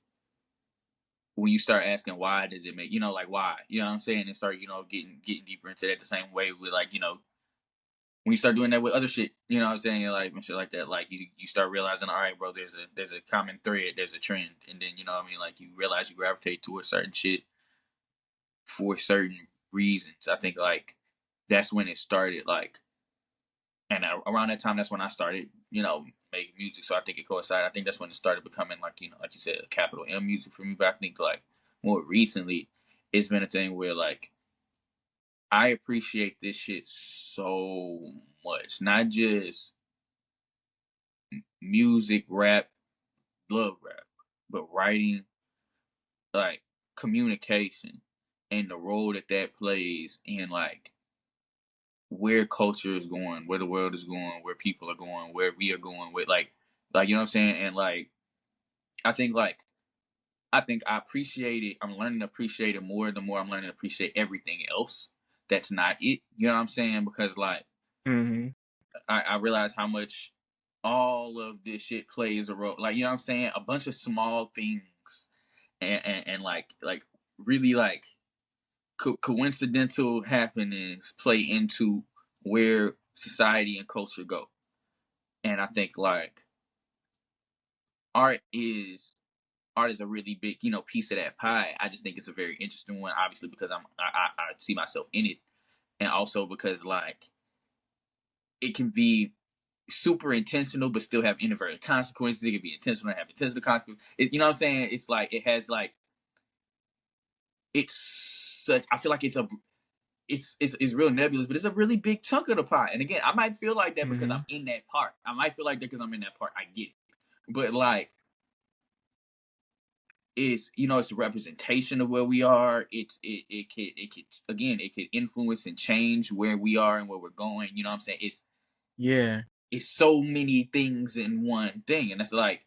when you start asking why does it make like why what I'm saying and start getting deeper into that the same way with like when you start doing that with other shit, what I'm saying, like and shit like that, like you start realizing, all right, bro, there's a common thread, there's a trend, and then what I mean, like you realize you gravitate towards certain shit for certain reasons. I think like that's when it started, like, and around that time, that's when I started, making music. So I think it coincided. I think that's when it started becoming like like you said, a capital M music for me. But I think like more recently, it's been a thing where like I appreciate this shit so much, not just music, rap, love rap, but writing, like communication, and the role that that plays in like where culture is going, where the world is going, where people are going, where we are going with like you know what I'm saying, and like I think like I think I appreciate it. I'm learning to appreciate it more the more I'm learning to appreciate everything else that's not it. You know what I'm saying? Because like Mm-hmm. I realize how much all of this shit plays a role. Like, you know what I'm saying? A bunch of small things and like really like coincidental happenings play into where society and culture go. And I think like art is art is a really big, piece of that pie. I just think it's a very interesting one, obviously because I see myself in it, and also because like it can be super intentional but still have inadvertent consequences. It can be intentional and have intentional consequences. You know what I'm saying? It's like it has like it's such. I feel like it's real nebulous, but it's a really big chunk of the pie. And again, I might feel like that because Mm-hmm. I'm in that part. I might feel like that because I'm in that part. I get it, but like it's a representation of where we are. It could again it could influence and change where we are and where we're going. You know what I'm saying? Yeah. It's so many things in one thing, and that's like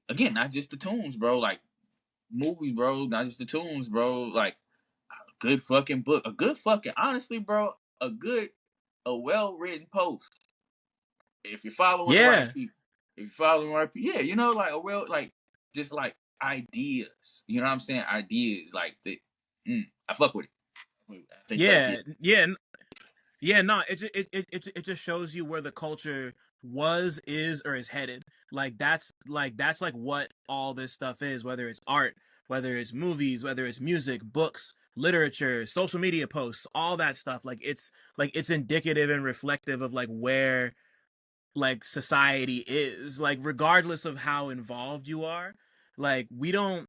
again not just the tunes, bro. Like movies, bro. Not just the tunes, bro. Like a good fucking book, a good fucking honestly, bro. A well written post. If you're following the right Yeah. people, if you're following the right people, yeah, like a real like just like ideas. You know what I'm saying? Ideas like the. I fuck with it. I think like yeah, Yeah. Yeah. Yeah, no, it just shows you where the culture was, is, or is headed. Like that's like what all this stuff is, whether it's art, whether it's movies, whether it's music, books, literature, social media posts, all that stuff. Like it's indicative and reflective of like where like society is. Like regardless of how involved you are, like we don't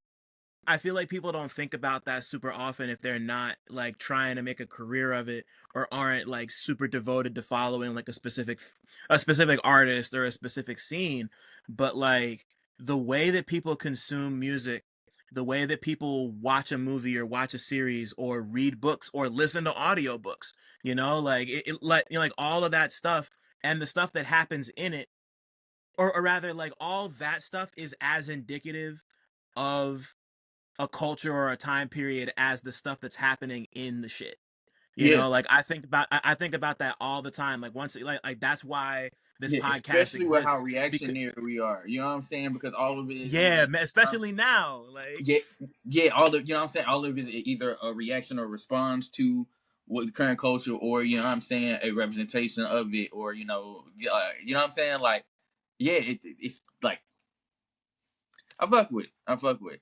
I feel like people don't think about that super often if they're not like trying to make a career of it or aren't like super devoted to following like a specific artist or a specific scene. But like the way that people consume music, the way that people watch a movie or watch a series or read books or listen to audiobooks, like like like all of that stuff and the stuff that happens in it, or rather like all that stuff is as indicative of a culture or a time period as the stuff that's happening in the shit. yeah, Like I think about that all the time. Like once like that's why this yeah. podcast Especially with how exists because reactionary we are. You know what I'm saying? Because all of it is yeah, either. especially now. Like Yeah, yeah, all of you know what I'm saying. All of it is either a reaction or response to what the current culture, or you know what I'm saying, a representation of it, or you know what I'm saying. Like, yeah, it's like I fuck with it. I fuck with it.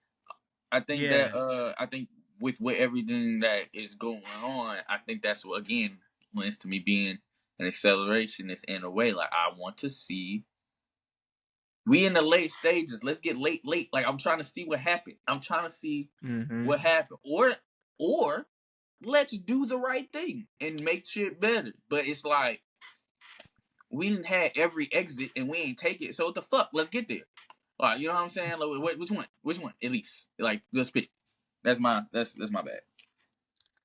yeah. I think with everything that is going on, I think that's what again lends to me being an accelerationist in a way. Like I want to see we in the late stages. Let's get late. Like I'm trying to see what happened. I'm trying to see Mhm. what happened, or let's do the right thing and make shit better. But it's like we didn't have every exit and we ain't take it. So what the fuck? Let's get there. Like you know what I'm saying? Like, which one? Which one? At least like let's pick. That's my bad.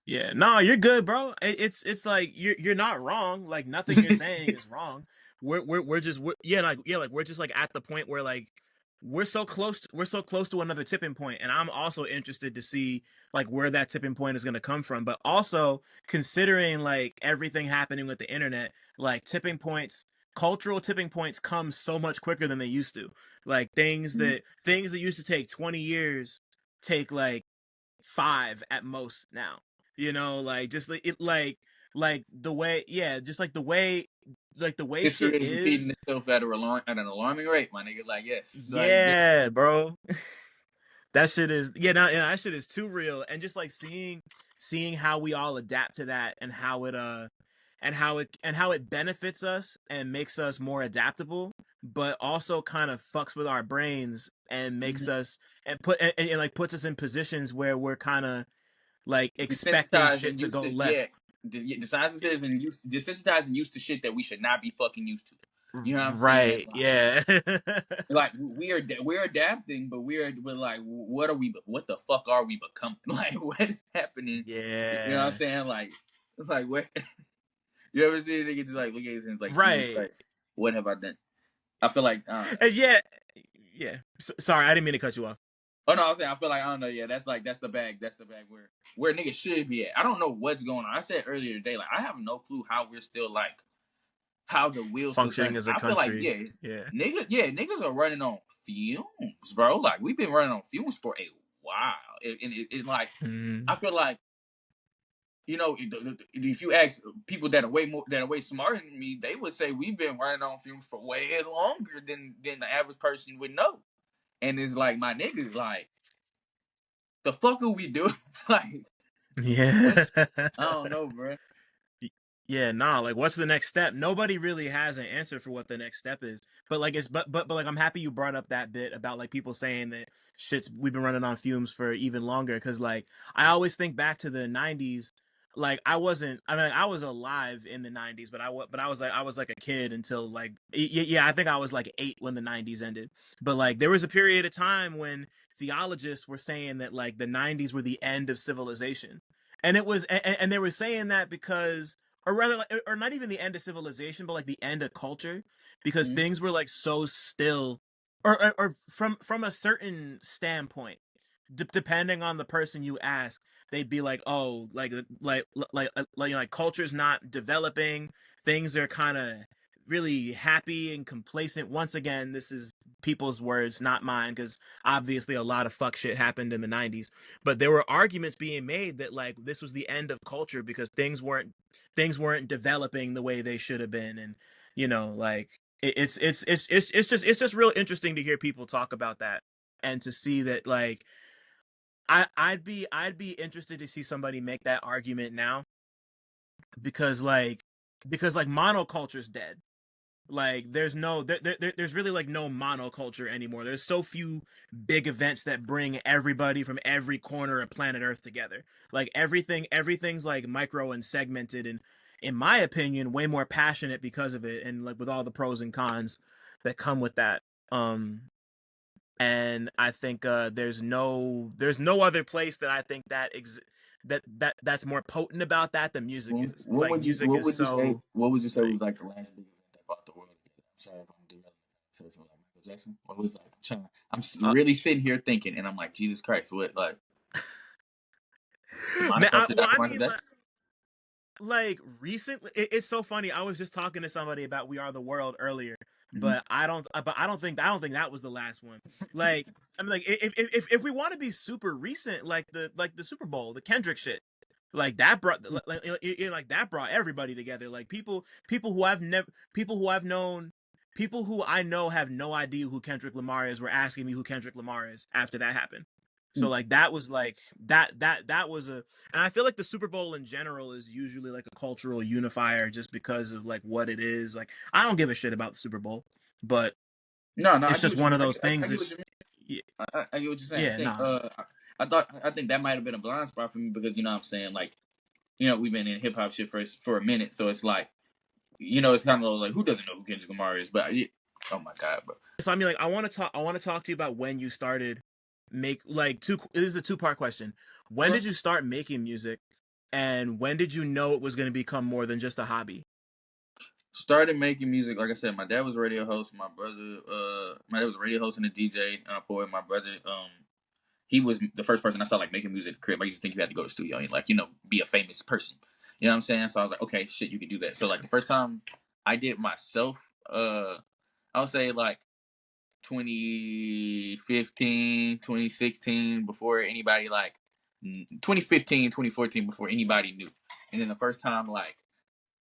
Yeah, no, you're good, bro. It's like you're not wrong. Like nothing you're saying is wrong. We're just like we're just like at the point where like we're so close to another tipping point, and I'm also interested to see like where that tipping point is going to come from. But also considering like everything happening with the internet, like cultural tipping points come so much quicker than they used to. Like things that used to take 20 years take like 5 at most now. Like just like it like the way yeah, just like the way shit History is repeating is. itself at an alarming rate, my nigga. Like yes, like Yeah, bro. That shit is yeah, no, yeah, that shit is too real. And just like seeing how we all adapt to that and how it benefits us and makes us more adaptable, but also kind of fucks with our brains and makes us and like puts us in positions where we're kind of like expecting desensitized shit and to used go to left. desensitized and used to shit that we should not be fucking used to. You know what I'm saying? Right. Yeah. Like we're adapting, but we're like, what the fuck are we becoming? Like, what is happening? You know what I'm Yeah. saying? Like what? You ever see a nigga just like look at his hands like Jesus Right. Christ? What have I done? I feel like Yeah. Yeah. Sorry, I didn't mean to cut you off. Oh no, I'm saying I feel like I don't know. Yeah, that's the bag. That's the bag where niggas should be at. I don't know what's going on. I said earlier today, like I have no clue how we're still like how the wheels still Functioning turning. as a I feel like country. Yeah. niggas are running on fumes, bro. Like we've been running on fumes for a while, and like Mm. I feel like if you ask people that are way smarter than me, they would say we've been running on fumes for way longer than the average person would know. And it's like my niggas, like the fuck are we doing? Like Yeah. what's I don't know, bro. Yeah, nah, like what's the next step? Nobody really has an answer for what the next step is. But like it's but like I'm happy you brought up that bit about like people saying that shit's we've been running on fumes for even longer cuz like I always think back to the 90s. Like I mean I was alive in the 90s, but I was like a kid until like yeah, I think I was like 8 when the 90s ended. But like there was a period of time when theologists were saying that like the 90s were the end of civilization. And it was and they were saying that because or rather like, or not even the end of civilization but like the end of culture because Mm-hmm. things were like so still or from a certain standpoint depending on the person you ask they'd be like oh like culture's not developing, things are kind of really happy and complacent. Once again, this is people's words, not mine, because obviously a lot of fuck shit happened in the 90s, but there were arguments being made that like this was the end of culture because things weren't developing the way they should have been. And like it's just real interesting to hear people talk about that and to see that like I'd be interested to see somebody make that argument now because like monoculture's dead. Like there's really like no monoculture anymore. There's so few big events that bring everybody from every corner of planet Earth together. Like everything's like micro and segmented, and in my opinion way more passionate because of it, and like with all the pros and cons that come with that. And I think there's no other place that I think that's more potent about that than music is. Like music is so What would you say was like like the last big event that brought the world together? I'm sorry if I'm derailing. Say something like Michael Jackson. What was like? uh, Really sitting here thinking, and I'm like, Jesus Christ, what like the man, monoculture well after I Michael mean Jackson? like recently it's so funny. I was just talking to somebody about We Are the World earlier, Mm-hmm. but I don't think that was the last one. Like I mean like if we want to be super recent, like the Super Bowl, the Kendrick shit, like that brought like that brought everybody together. Like people who I've known people who I know have no idea who Kendrick Lamar is were asking me who Kendrick Lamar is after that happened. So like that was like that was a and I feel like the Super Bowl in general is usually like a cultural unifier just because of like what it is. Like I don't give a shit about the Super Bowl, but No, no, I it's get just what you one mean. of those I things. get what It's you mean. yeah, I get what you're saying. yeah, nah. I think that might have been a blind spot for me because you know what I'm saying like we've been in hip hop shit for a minute, so it's like it's kind of like who doesn't know who Kendrick Lamar is, but oh my god, bro. So I mean, like, I want to talk to you about when you started make like two. This is a two-part question. When Okay. did you start making music, and when did you know it was going to become more than just a hobby? Started making music. Like I said, my dad was a radio host. My dad was a radio host and a DJ. For my brother, he was the first person I saw like making music at the crib. I used to think you had to go to the studio and like be a famous person. You know what I'm saying? So I was like, okay, shit, you can do that. So like the first time I did myself, I would say like 2015, 2016, before anybody like 2015, 2014, before anybody knew. And then the first time like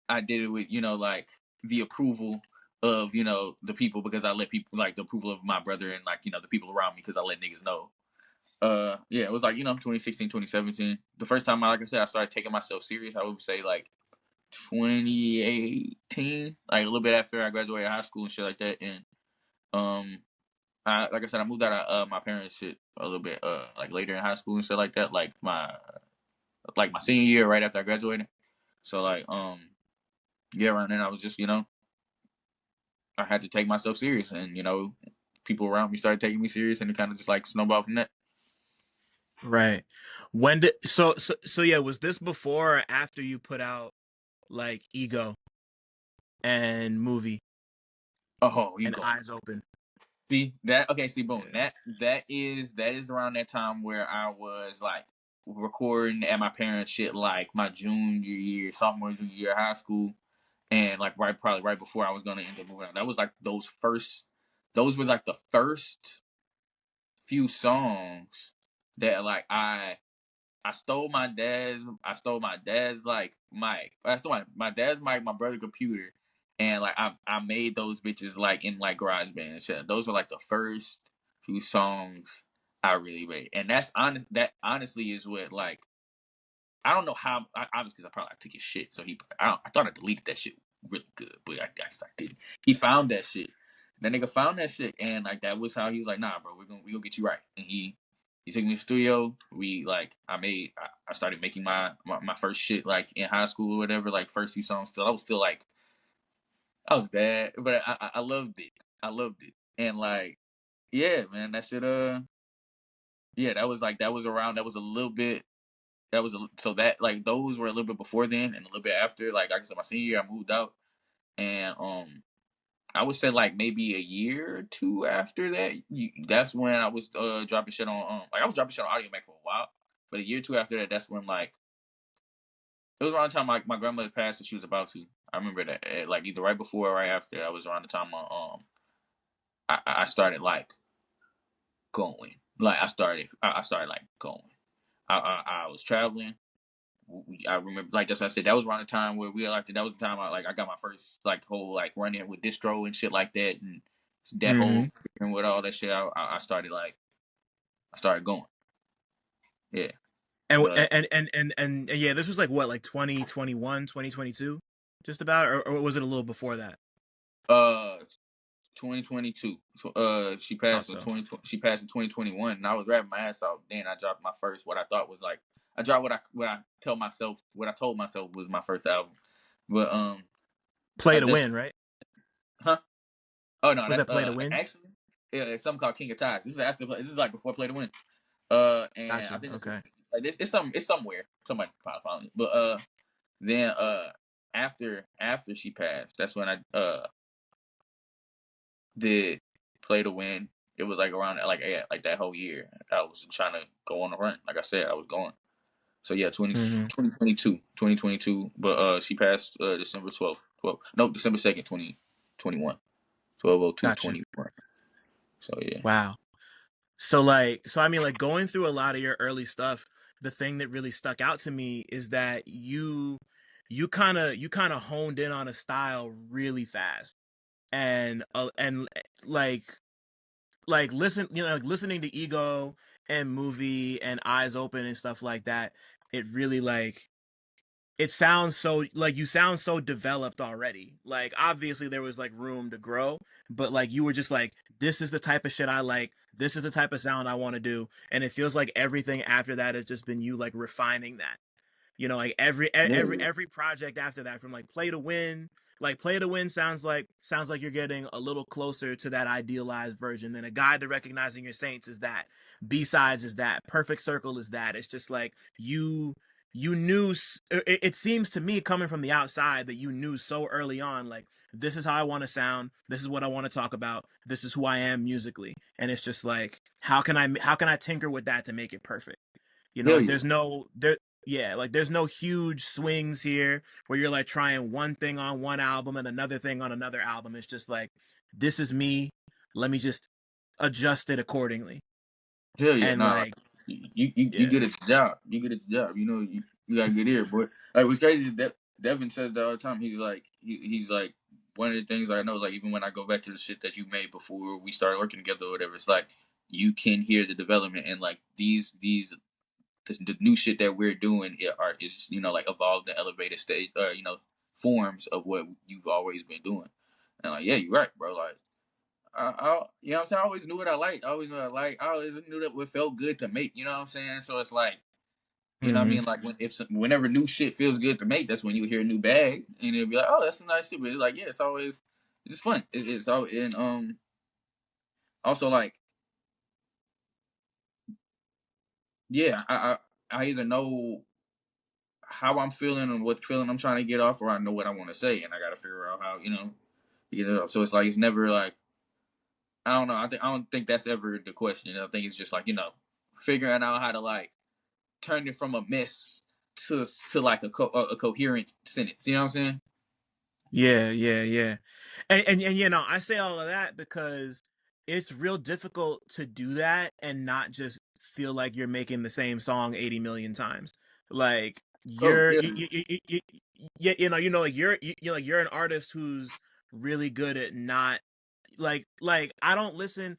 I did it with like the approval of the people because I let people like the approval of my brother and like the people around me because I let niggas know. Yeah, it was like 2016, 2017. The first time like I said I started taking myself serious, I would say like 2018, like a little bit after I graduated high school and shit like that. And um like I said, I moved out of my parents' shit a little bit like later in high school and stuff like that, like my senior year right after I graduated. So like yeah, around then I was just I had to take myself serious, and people around me started taking me serious, and it kind of just like snowballed from that. Right. When did so yeah? Was this before or after you put out like Ego and Movie Oh, you and going? Eyes Open? See that? Okay, see, boom. Yeah. That is around that time where I was like recording at my parents' shit, like my junior year, sophomore junior year of high school, and like probably right before I was gonna end up moving out. That was like those were like the first few songs that like I stole my dad's like mic. I stole my dad's mic, my brother's computer, and like I made those bitches like in like GarageBand and shit. Those were like the first few songs I really made, and that's honest. That honestly is what like I don't know how. Obviously, because I probably took his shit, so I thought I deleted that shit really good, but I guess I didn't. He found that shit. That nigga found that shit, and like that was how he was like, "Nah, bro, we gonna get you right." And he took me to the studio. We like I started making my first shit like in high school or whatever. Like first few songs, still I was still like I was bad, but I loved it. I loved it, and like yeah, man, that shit. Yeah, that was around. That was a little bit so that like those were a little bit before then and a little bit after. Like I said, my senior year, I moved out, and I would say like maybe a year or two after that. That's when I was dropping shit on like I was dropping shit on Audio Mac for a while, but a year or two after that, that's when like it was around the time my grandmother passed and she was about to. I remember that like either right before or right after. I was around the time I started like going. Like I started like going. I was traveling. I remember, like just I said, that was around the time where we were like that was the time I got my first like whole like run in with distro and shit like that, and that Mm-hmm. whole and with all that shit, I started like I started going, yeah, but And yeah, this was like what, like 2021, 2022, just about, or was it a little before that? uh 2022, Also, she passed in 2021, and I was rapping my ass off. Then I dropped my first what I thought was like I dropped what I told myself was my first album, but Play to this Win, right? huh. Oh no, Was that's that Play to Win? actually yeah, it's something called King of Ties. This is after. This is like before Play to Win. And I Gotcha. think that's Okay. like this. It's somewhere. Somebody probably found it. But then after she passed, that's when I did Play to Win. It was like around like yeah, like that whole year. I was trying to go on the run. Like I said, I was going. So yeah, Mm-hmm. 2022. But she passed December 12th. No, December 2nd, 2021. 12/02, Gotcha. 21. So yeah. Wow. So I mean, like going through a lot of your early stuff, the thing that really stuck out to me is that you kind of honed in on a style really fast, and like listen, like listening to Ego and Movie and Eyes Open and stuff like that. It really like it sounds so like you sound so developed already. Like obviously there was like room to grow, but like you were just like, this is the type of shit I like. This is the type of sound I want to do, and it feels like everything after that has just been you like refining that. Like Yeah. every project after that, from like Play to Win. Like Play to Win sounds like you're getting a little closer to that idealized version. Than A Guide to Recognizing Your Saints is that. B-Sides is that. Perfect Circle is that. It's just like you knew. It seems to me, coming from the outside, that you knew so early on, like, this is how I want to sound. This is what I want to talk about. This is who I am musically. And it's just like, how can I tinker with that to make it perfect? Hell Like yeah. there's no there yeah, like there's no huge swings here where you're like trying one thing on one album and another thing on another album. It's just like, this is me. Let me just adjust it accordingly. Hell yeah, And nah. like, You yeah. get at the job. You get at the job. You gotta get here, boy. Like what's crazy is that Devin says that all the time. He's like he's like one of the things I know is like even when I go back to the shit that you made before we started working together or whatever, it's like you can hear the development and like the new shit that we're doing is like evolved and elevated stage forms of what you've always been doing. And like yeah, you're right, bro. Like you know what I'm saying? I always knew what I liked. I always knew what I liked. I always knew that what felt good to make. You know what I'm saying? So it's like, you know what I Hmm. mean? Like whenever new shit feels good to make, that's when you hear a new bag, and it'll be like, oh, that's some nice shit. But it's like, yeah, it's just fun. It's all and also like, yeah, I either know how I'm feeling and what feeling I'm trying to get off, or I know what I want to say, and I got to figure out how to get it off. So it's like it's never like I don't know. I don't think that's ever the question. I think it's just like, figuring out how to like turn it from a mess to like a coherent sentence. You know what I'm saying? Yeah, yeah, yeah. And I say all of that because it's real difficult to do that and not just feel like you're making the same song 80 million times. Like Oh you're yeah. yeah, like you're an artist who's really good at not like I don't listen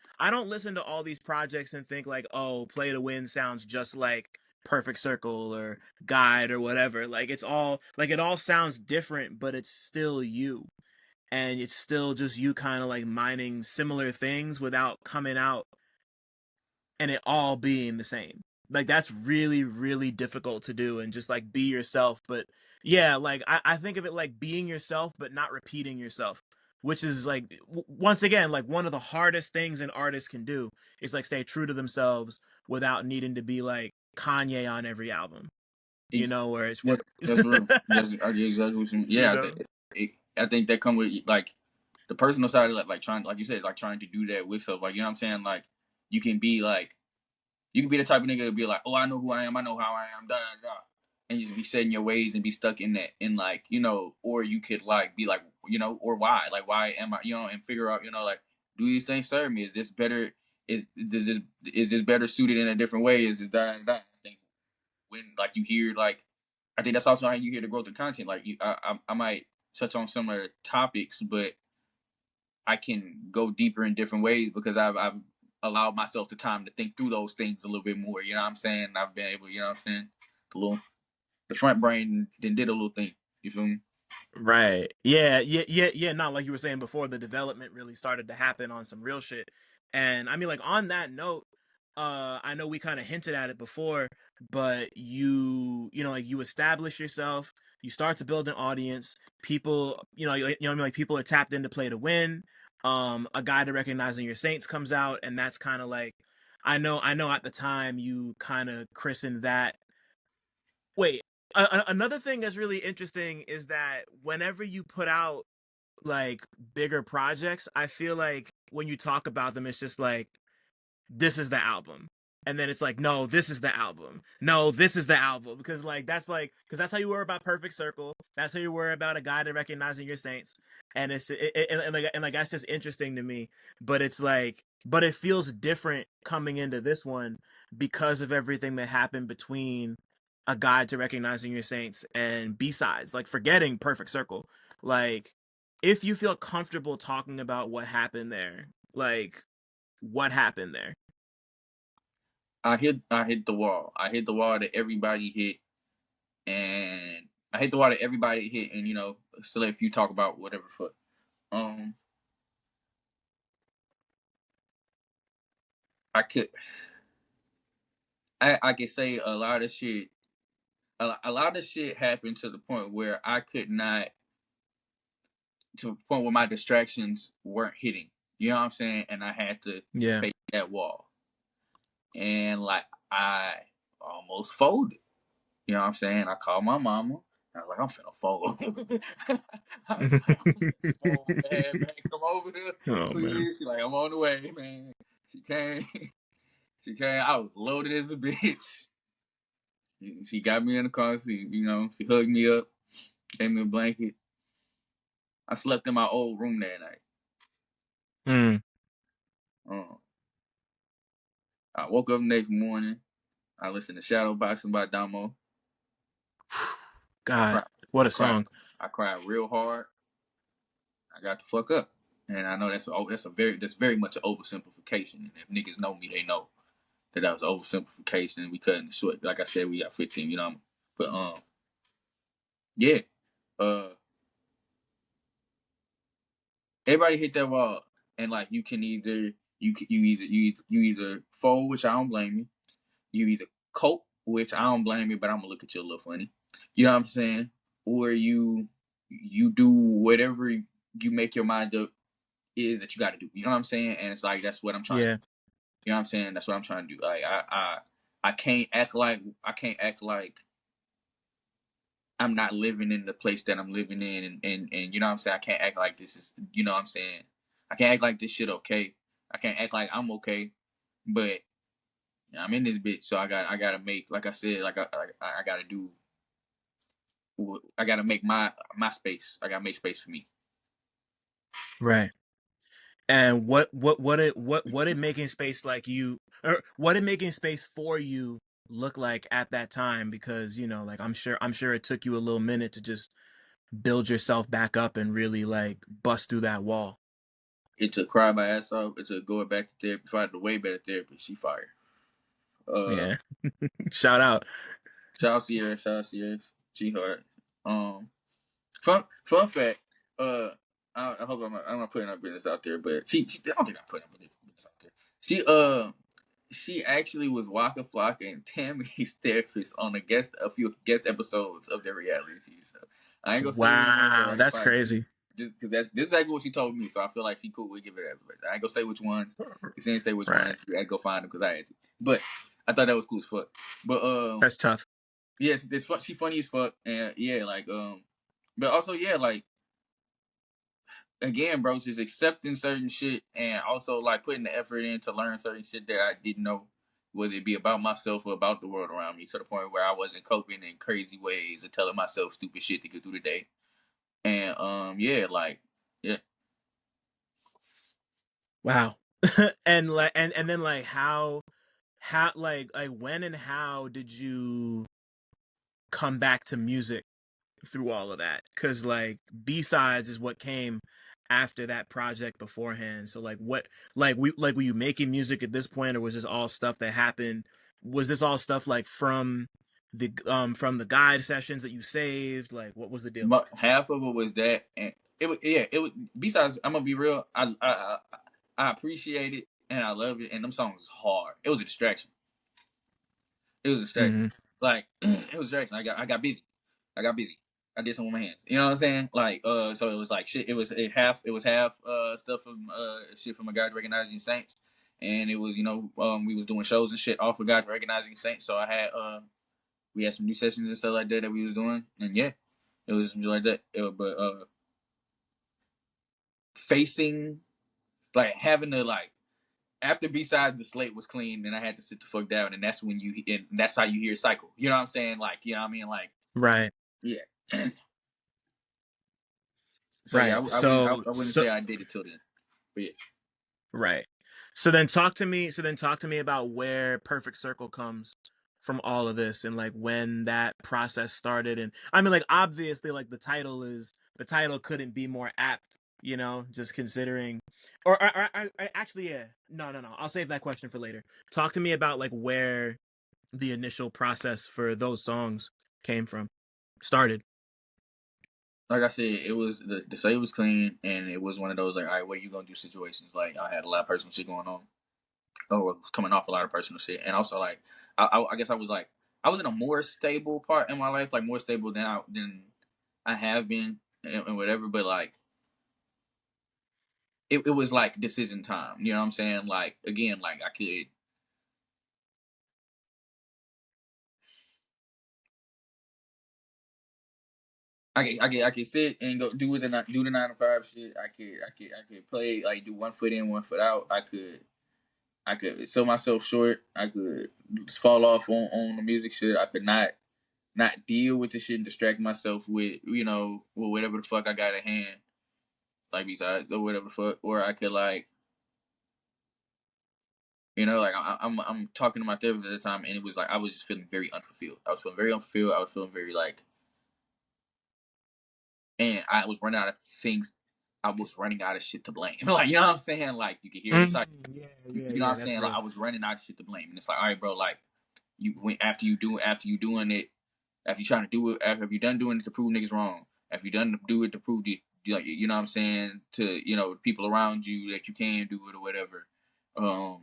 to all these projects and think like, oh, Play to Win sounds just like Perfect Circle or Guide or whatever. Like it's all like it all sounds different, but it's still you. And it's still just you kind of like mining similar things without coming out and it all being the same. Like that's really, really difficult to do and just like be yourself. But yeah, like I think of it like being yourself, but not repeating yourself. Which is like once again, like one of the hardest things an artist can do is like stay true to themselves without needing to be like Kanye on every album. Where it's Yeah, where that's real. I get exactly what you mean. you Yeah, know? I think that come with like the personal side of like trying, like you said, like trying to do that with stuff. Like you know what I'm saying. Like you can be like you can be the type of nigga to be like, oh, I know who I am, I know how I am, da da da, and you just be set in your ways and be stuck in that, and like or you could like be like, or why am I, and figure out, like, do these things serve me? Is this better? Is this better suited in a different way? Is this da da da? I think when like you hear like, I think that's also how you hear the growth of content. Like I might touch on similar topics, but I can go deeper in different ways because I've allowed myself the time to think through those things a little bit more. You know what I'm saying? I've been able, you know what I'm saying? The front brain then did a little thing. You feel me? Right. Yeah, yeah, yeah, yeah. Not like you were saying before, the development really started to happen on some real shit. And I mean, like on that note, I know we kind of hinted at it before, but like you establish yourself, you start to build an audience. People, I mean, like people are tapped in to Play to Win. A Guide to Recognizing Your Saints comes out, and that's kind of like, I know at the time you kind of christened that. Wait, another thing that's really interesting is that whenever you put out like bigger projects, I feel like when you talk about them, it's just like this is the album. And then it's like, no, this is the album. No, this is the album. Because because that's how you were about Perfect Circle. That's how you were about A Guide to Recognizing Your Saints. And and that's just interesting to me. But it's like, but it feels different coming into this one because of everything that happened between A Guide to Recognizing Your Saints and B-sides. Like forgetting Perfect Circle. Like, if you feel comfortable talking about what happened there, like what happened there? I hit the wall. I hit the wall that everybody hit, and I hit the wall that everybody hit, and so if you talk about whatever fuck. Um, I could I could say a lot of shit. A lot of shit happened to the point where I could not, to the point where my distractions weren't hitting. You know what I'm saying? And I had to Yeah. face that wall. And like I almost folded. You know what I'm saying? I called my mama. I was like, I'm finna fold. I was like, I'm finna fold, man. Come over here, Oh man. please. She's like, I'm on the way, man. She came. She came. I was loaded as a bitch. She got me in the car. She hugged me up, gave me a blanket. I slept in my old room that night. Mm. Um, I woke up the next morning. I listened to Shadow Boxing by Damo. I God, cried. what I a cried. song. I cried real hard. I got the fuck up. And I know that's very much an oversimplification. And if niggas know me, they know that was an oversimplification. And we cut it short. Like I said, we got 15. But yeah. Uh, everybody hit that wall, and like you can either you either fold, which I don't blame you. You either cope, which I don't blame you, but I'm gonna look at you a little funny. You know what I'm saying? Or you do whatever you make your mind up is that you got to do. You know what I'm saying? And it's like that's what I'm trying to do. Yeah. You know what I'm saying? That's what I'm trying to do. Like I can't act like I'm not living in the place that I'm living in, and you know what I'm saying? I can't act like this is, you know what I'm saying? I can't act like this shit okay I can't act like I'm okay, but I'm in this bitch, so I gotta make, like I said, I gotta do, I gotta make my space. I gotta make space for me. Right. And what did making space like you, or what did making space for you look like at that time? Because like I'm sure it took you a little minute to just build yourself back up and really like bust through that wall. It took cry my ass off. It took going back to therapy. Find a way better therapy. She fired. Uh, Yeah. Shout out. Shout out Sierra. Shout out Sierra. She hard. Um, fun fact. Uh, I hope I'm not putting her business out there, but she I don't think I'm putting her business out there. She actually was Waka Flocka and Tammy's therapist on a few guest episodes of their reality TV show. I ain't gonna say which ones, or Wow, I can that's find crazy. just because this is exactly what she told me, so I feel like she cool with giving it everybody. I ain't gonna say which ones. If she didn't say which Right. ones, I go find them because I had to. But I thought that was cool as fuck. But That's tough. yes, she funny as fuck, and yeah, but also yeah, like again, bro, just accepting certain shit and also like putting the effort in to learn certain shit that I didn't know, whether it be about myself or about the world around me, to the point where I wasn't coping in crazy ways or telling myself stupid shit to get through the day. And yeah, like yeah, Wow. And like and then like how like when and how did you come back to music through all of that? Because like B-sides is what came after that project beforehand. So like what, like were you making music at this point, or was this all stuff that happened? Was this all stuff like from the guide sessions that you saved? Like what was the deal? half of it was that, and it was. Besides, I'm gonna be real. I appreciate it and I love it, and them songs is hard. It was a distraction. It was a distraction. Mm-hmm. Like it was a distraction. I got busy. I got busy. I did some with my hands. You know what I'm saying? Like so it was like shit. It was half stuff from shit from a guy recognizing saints, and it was we was doing shows and shit off of God recognizing saints. So I had we had some new sessions and stuff like that we was doing, and yeah, it was something like that. But facing like having to like after B sides the slate was clean, then I had to sit the fuck down, and that's when and that's how you hear cycle. You know what I'm saying? Like you know what I mean? Like Right. yeah. So yeah, Right. I wouldn't say I did it till then, but yeah. Right. So then talk to me about where Perfect Circle comes from all of this, and like when that process started. And I mean, like, obviously, like the title couldn't be more apt, just considering, or actually, yeah, no, I'll save that question for later. Talk to me about like where the initial process for those songs came from, started. Like I said, it was the slate was clean, and it was one of those like, all right, what are you gonna do situations? Like I had a lot of personal shit going on, or was coming off a lot of personal shit, and also like I guess I was in a more stable part in my life, like more stable than I have been and whatever. But like it was like decision time. You know what I'm saying? Like again, like I could sit and go do the 9 to 5 shit. I could play like do 1 foot in, 1 foot out. I could sell myself short. I could just fall off on the music shit. I could not deal with the shit and distract myself with with whatever the fuck I got at hand, like besides or whatever the fuck. Or I could like like I'm talking to my therapist at the time, and it was like I was just feeling very unfulfilled. I was feeling very unfulfilled. I was feeling very like, and I was running out of things. I was running out of shit to blame. Like, you know what I'm saying? Like, you can hear this. Like, Yeah, yeah, you know what yeah. I'm That's saying? Like, real. I was running out of shit to blame. And it's like, all right, bro, like, after you doing it, after you trying to do it, after you done doing it to prove niggas wrong, after you done do it to prove like, you know what I'm saying, to, people around you that you can do it or whatever, then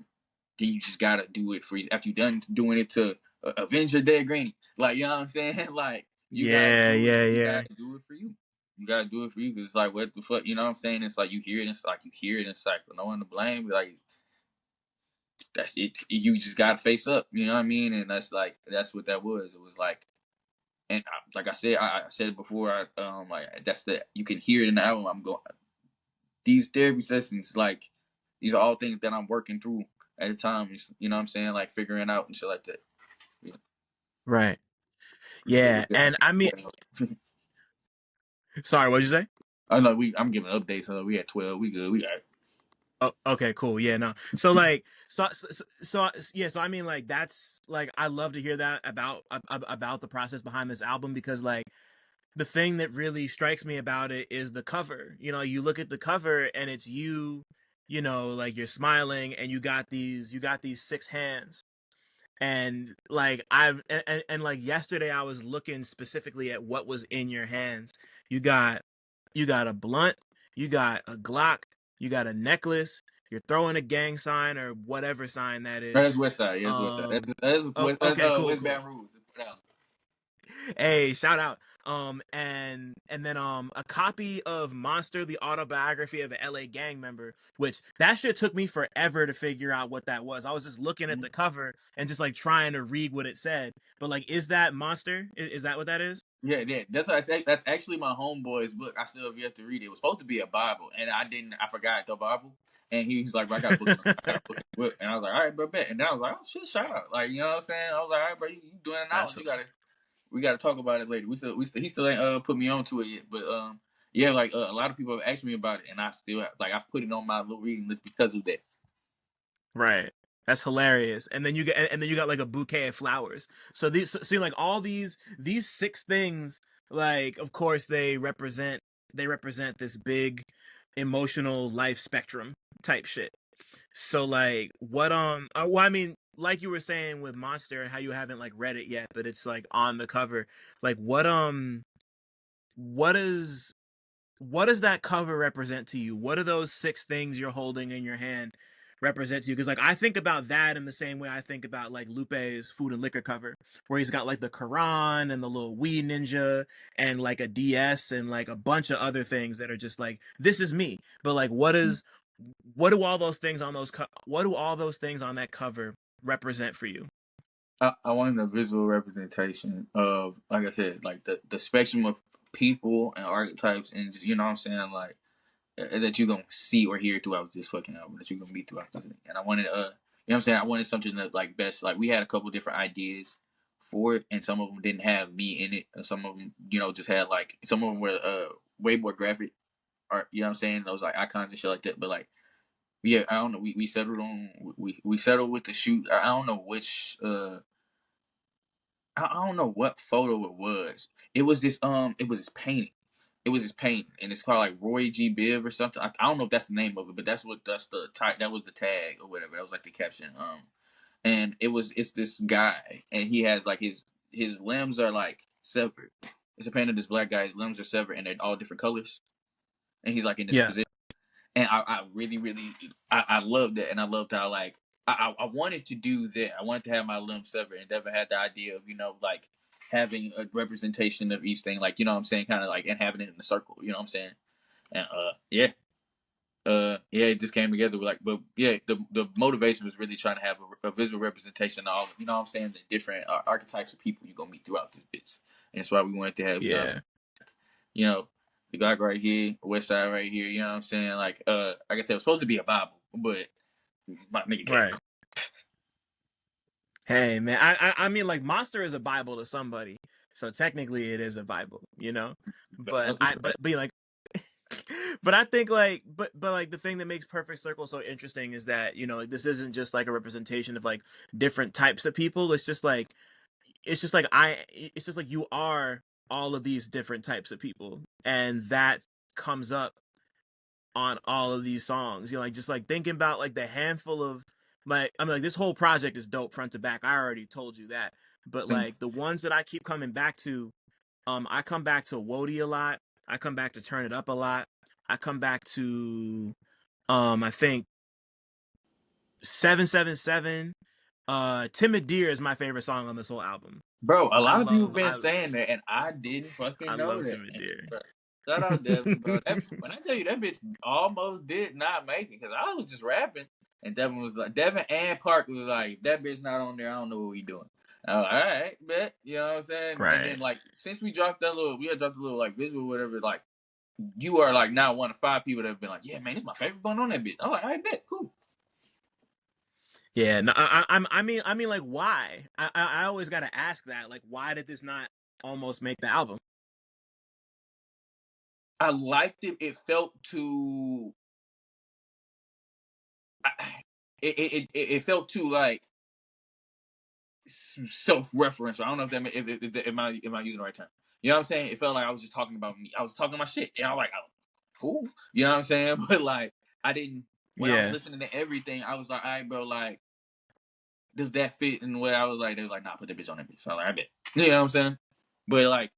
you just gotta do it for you. After you done doing it to avenge your dead granny. Like, you know what I'm saying? Like, you gotta Yeah, do it. yeah, You yeah. gotta do it for you. You gotta do it for you because it's like, what the fuck, you know what I'm saying? It's like you hear it, and it's like you hear it, and it's like no one to blame. Like that's it. You just gotta face up. You know what I mean? And that's what that was. It was like, and like I said, I said it before. Like that's the you can hear it in the album. I'm going these therapy sessions. Like these are all things that I'm working through at the time. You know what I'm saying? Like figuring out and shit like that. Yeah. Right. Yeah, Yeah. And I mean, sorry, what'd you say? I know I'm giving updates. So we at 12. We good. We got it. Oh, okay, cool. Yeah, no. So like, yeah. So I mean, like, that's like, I love to hear that about the process behind this album because like the thing that really strikes me about it is the cover. You know, you look at the cover and it's you, you know, like you're smiling and you got these six hands and like and like yesterday I was looking specifically at what was in your hands. You got you got a blunt, you got a Glock, you got a necklace, you're throwing a gang sign or whatever sign that is. That's West Side. Yeah, that's West Side. Oh, okay, cool, West cool. Baton Rouge. Hey, shout out. And then a copy of Monster, the autobiography of an LA gang member, which that shit took me forever to figure out what that was. I was just looking at the cover and just like trying to read what it said. But like, is that Monster? Is that what that is? Yeah, yeah. That's what I say. That's actually my homeboy's book. I still have yet to read it. It was supposed to be a Bible, and I didn't. I forgot the Bible, and he was like, "Bro, I got a book. I got a book." And I was like, "All right, bro, bet." And then I was like, "Oh shit, shout out!" Like, you know what I'm saying? I was like, "All right, bro, you doing it now? That's We gotta talk about it later." He still ain't put me on to it yet, but yeah, like a lot of people have asked me about it, and I still have, like I've put it on my little reading list because of that. right. That's hilarious. And then you got like a bouquet of flowers. So like all these six things, like of course they represent this big emotional life spectrum type shit. So like what well I mean like you were saying with Monster and how you haven't like read it yet, but it's like on the cover. Like what is what does that cover represent to you? What are those six things you're holding in your hand represent to you? Because like I think about that in the same way I think about like Lupe's Food and Liquor cover, where he's got like the Quran and the little weed ninja and like a DS and like a bunch of other things that are just like this is me. But like what do all those things on what do all those things on that cover represent for you? I wanted a visual representation of, like I said, like the spectrum of people and archetypes, and just, you know what I'm saying, like that you're gonna see or hear throughout this fucking album, that you're gonna meet throughout this thing. And I wanted, you know what I'm saying, I wanted something that like best. Like we had a couple different ideas for it, and some of them didn't have me in it, and some of them, you know, just had like some of them were way more graphic, art. You know what I'm saying? Those like icons and shit like that. But like, yeah, I don't know. We settled on we settled with the shoot. I don't know which I don't know what photo it was. It was this painting. It was this painting, and it's called like Roy G. Biv or something. I don't know if that's the name of it, but that's the type. That was the tag or whatever. That was like the caption. And it's this guy, and he has like his limbs are like severed. It's a painting of this black guy. His limbs are severed, and they're all different colors. And he's like in this Yeah. position, and I really, really, I loved it, and I loved how like I wanted to do that. I wanted to have my limbs severed, and Devin had the idea of, you know, like having a representation of each thing, like, you know what I'm saying, kind of like, and having it in a circle, you know what I'm saying, and yeah. Yeah, it just came together. Like, but yeah, the motivation was really trying to have a visual representation of all, you know what I'm saying, the different archetypes of people you're gonna meet throughout this bitch. And that's why we wanted to have, Yeah. you know, the Glock right here, West Side right here. You know what I'm saying? Like I said, it was supposed to be a Bible, but my nigga can't. Right. Hey man, I mean like Monster is a Bible to somebody, so technically it is a Bible, you know. But like, but I think like but like the thing that makes Perfect Circle so interesting is that you know like this isn't just like a representation of like different types of people. It's just like you are all of these different types of people, and that comes up on all of these songs. You know, like just like thinking about like the handful of like I mean like this whole project is dope front to back. I already told you that. But like the ones that I keep coming back to, I come back to Wody a lot. I come back to Turn It Up a lot. I come back to I think 777. Timid Deer is my favorite song on this whole album. Bro, a I lot of people love been I saying that, and I didn't I fucking know love that. Timid Deer. Bro, shout out Devin, bro. When I tell you that bitch almost did not make it, because I was just rapping, and Devin was like, Devin and Park was like, that bitch not on there. I don't know what we doing. I was like, all right, bet. You know what I'm saying? And then Right. like since we had dropped a little like visual, whatever, like you are like now one of 5 people that have been like, yeah, man, this is my favorite bun on that bitch. I'm like, I bet, cool. Yeah, no, I mean, like, why? I always got to ask that. Like, why did this not almost make the album? I liked it. It felt too. I, it felt too like self-referential. I don't know if that if am I using the right term? You know what I'm saying? It felt like I was just talking about me. I was talking my shit, and I'm like, oh, cool. You know what I'm saying? But like, I didn't. When I was Yeah, listening to everything, I was like, all right, bro, like, does that fit in the way I was like? They was like, nah, put that bitch on that bitch. So I was like, I bet. You know what I'm saying? But like,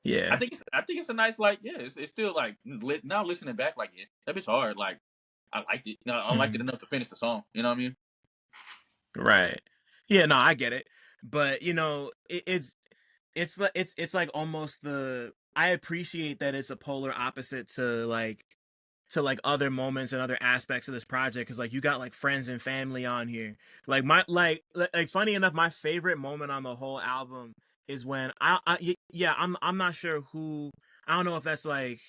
yeah. I think it's a nice like, yeah, it's still like now listening back, like, yeah, that bitch hard. Like, I liked it. No, I liked it Mhm. enough to finish the song. You know what I mean? Right. Yeah, no, I get it. But, it's like almost the I appreciate that it's a polar opposite to like other moments and other aspects of this project, because like you got like friends and family on here. Like my like funny enough, my favorite moment on the whole album is when yeah, I'm not sure who, I don't know if that's like,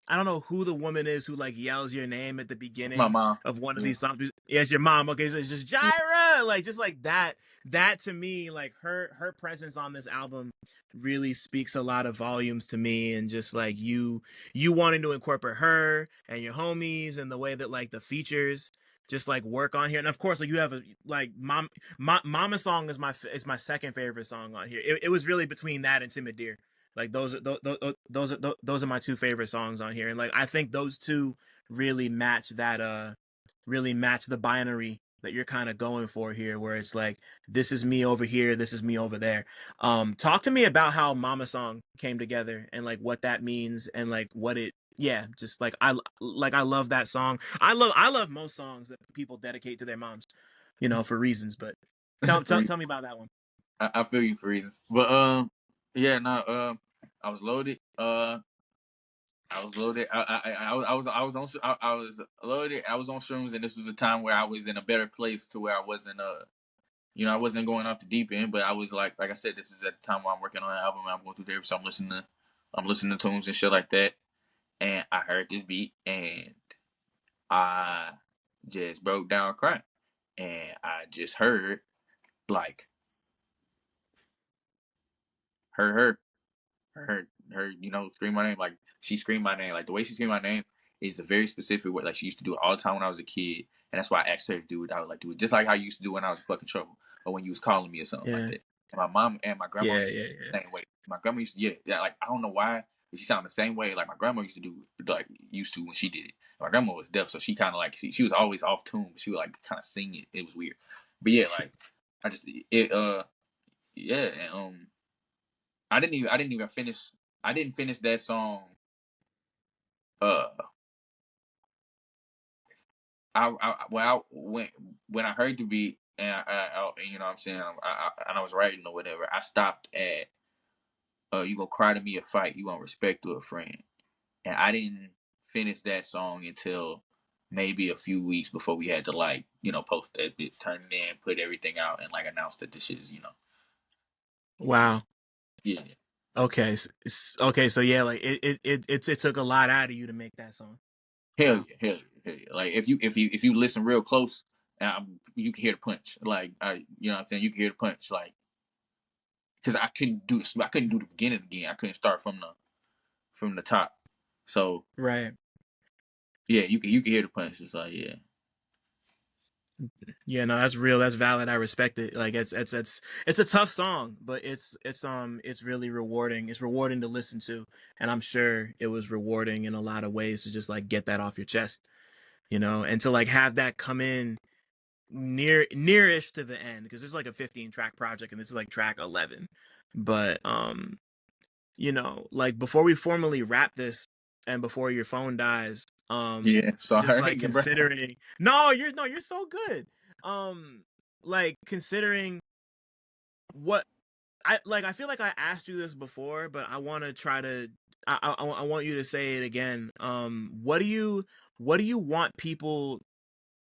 I don't know who the woman is who like yells your name at the My beginning mom. of one of Yeah. these songs. Yeah, it's your mom. Okay, so it's just Yeah. Jireh, like just like that. That to me, like her presence on this album really speaks a lot of volumes to me, and just like you wanting to incorporate her and your homies and the way that like the features just like work on here. And of course, like you have a like Mama Song is my second favorite song on here. It was really between that and Timid Deer. Like those are my two favorite songs on here, and like I think those two really match that really match the binary that you're kind of going for here, where it's like this is me over here, this is me over there. Talk to me about how Mama Song came together and like what that means and like what it, yeah, just like I love that song. I love most songs that people dedicate to their moms, for reasons. But tell me about that one. I feel you for reasons, but yeah, no, I was loaded. I was loaded. I was loaded. I was on shrooms, and this was a time where I was in a better place to where I wasn't I wasn't going off the deep end, but I was like I said, this is at the time where I'm working on an album. And I'm going through therapy, so I'm listening to tunes and shit like that, and I heard this beat, and I just broke down crying, and I just heard like her her scream my name, like she screamed my name, like the way she screamed my name is a very specific way, like she used to do it all the time when I was a kid, and that's why I asked her to do it. I would like do it just like how I used to do when I was fucking trouble or when you was calling me or something like Yeah, that. And my mom and my grandma yeah, used to yeah, do yeah, it the same way. My grandma used to, yeah, like I don't know why, but she sounded the same way like my grandma used to do, like used to when she did it. My grandma was deaf, so she kind of like she was always off tune, but she would like kind of sing it. It was weird, but yeah, like I just it yeah, and I didn't even finish. I didn't finish that song. Uh, when I heard the beat and you know what I'm saying, and I was writing or whatever. I stopped at you gonna cry to me a fight, you want respect to a friend, and I didn't finish that song until maybe a few weeks before we had to like post that bit, turn it in, put everything out, and like announce that this shit is wow. yeah. Okay, okay, so yeah, like it took a lot out of you to make that song. Hell Wow. yeah, hell yeah, hell yeah. Like if you listen real close, you can hear the punch. Like you know what I'm saying, you can hear the punch. Like because I couldn't do the beginning again. I couldn't start from the top. So Right. yeah, you can hear the punch. It's like yeah, Yeah, no, that's real. That's valid. I respect it. Like it's a tough song, but it's really rewarding. It's rewarding to listen to, and I'm sure it was rewarding in a lot of ways to just like get that off your chest, and to like have that come in nearish to the end, because it's like a 15 track project and this is like track 11. But like before we formally wrap this and before your phone dies, yeah. just Sorry, like yeah, bro. considering, no, you're so good. Like considering what I feel like I asked you this before, but I want to try to I want you to say it again. What do you want people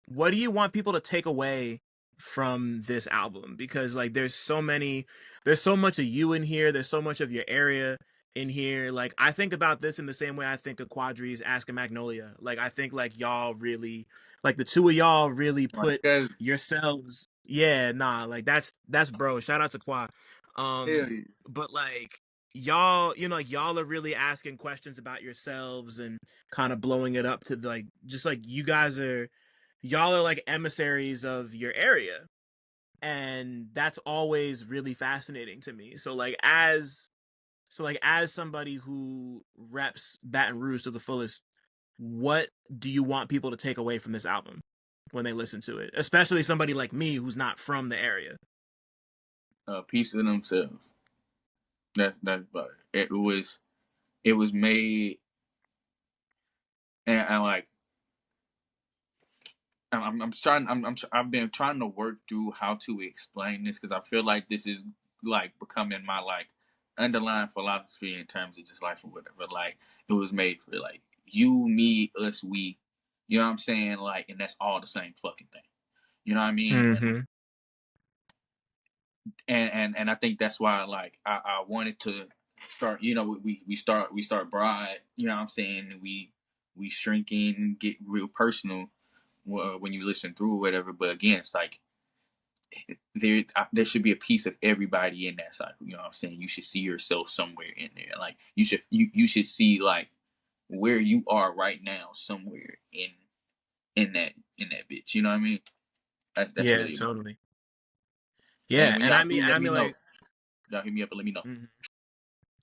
what do you want people to take away from this album? Because like there's so much of you in here, there's so much of your area, in here. Like I think about this in the same way I think of Quadri's Ask a Magnolia. Like I think like y'all really, like the two of y'all really Like, put hell yourselves. Yeah, nah, like that's bro. Shout out to Quad. yeah. But like y'all, you know, like, y'all are really asking questions about yourselves and kind of blowing it up to like just like you guys are, y'all are like emissaries of your area, and that's always really fascinating to me. So like as somebody who reps Baton Rouge to the fullest, what do you want people to take away from this album when they listen to it? Especially somebody like me who's not from the area. A piece of themselves. That's about it. It was made, and like I'm trying. I've been trying to work through how to explain this because I feel like this is like becoming my like underlying philosophy in terms of just life or whatever. Like it was made for like you, me, us, we. You know what I'm saying? Like, and that's all the same fucking thing. You know what I mean? Mm-hmm. And I think that's why like I wanted to start. You know, we start broad. You know what I'm saying? We shrinking, get real personal when you listen through or whatever. But again, it's like there should be a piece of everybody in that cycle. You know what I'm saying? You should see yourself somewhere in there. Like you should see like where you are right now somewhere in that bitch. You know what I mean? That's Yeah, really. totally. And Yeah, when and y'all I mean, do, and let I me mean, know. like, Y'all hit me up and let me know. mhm,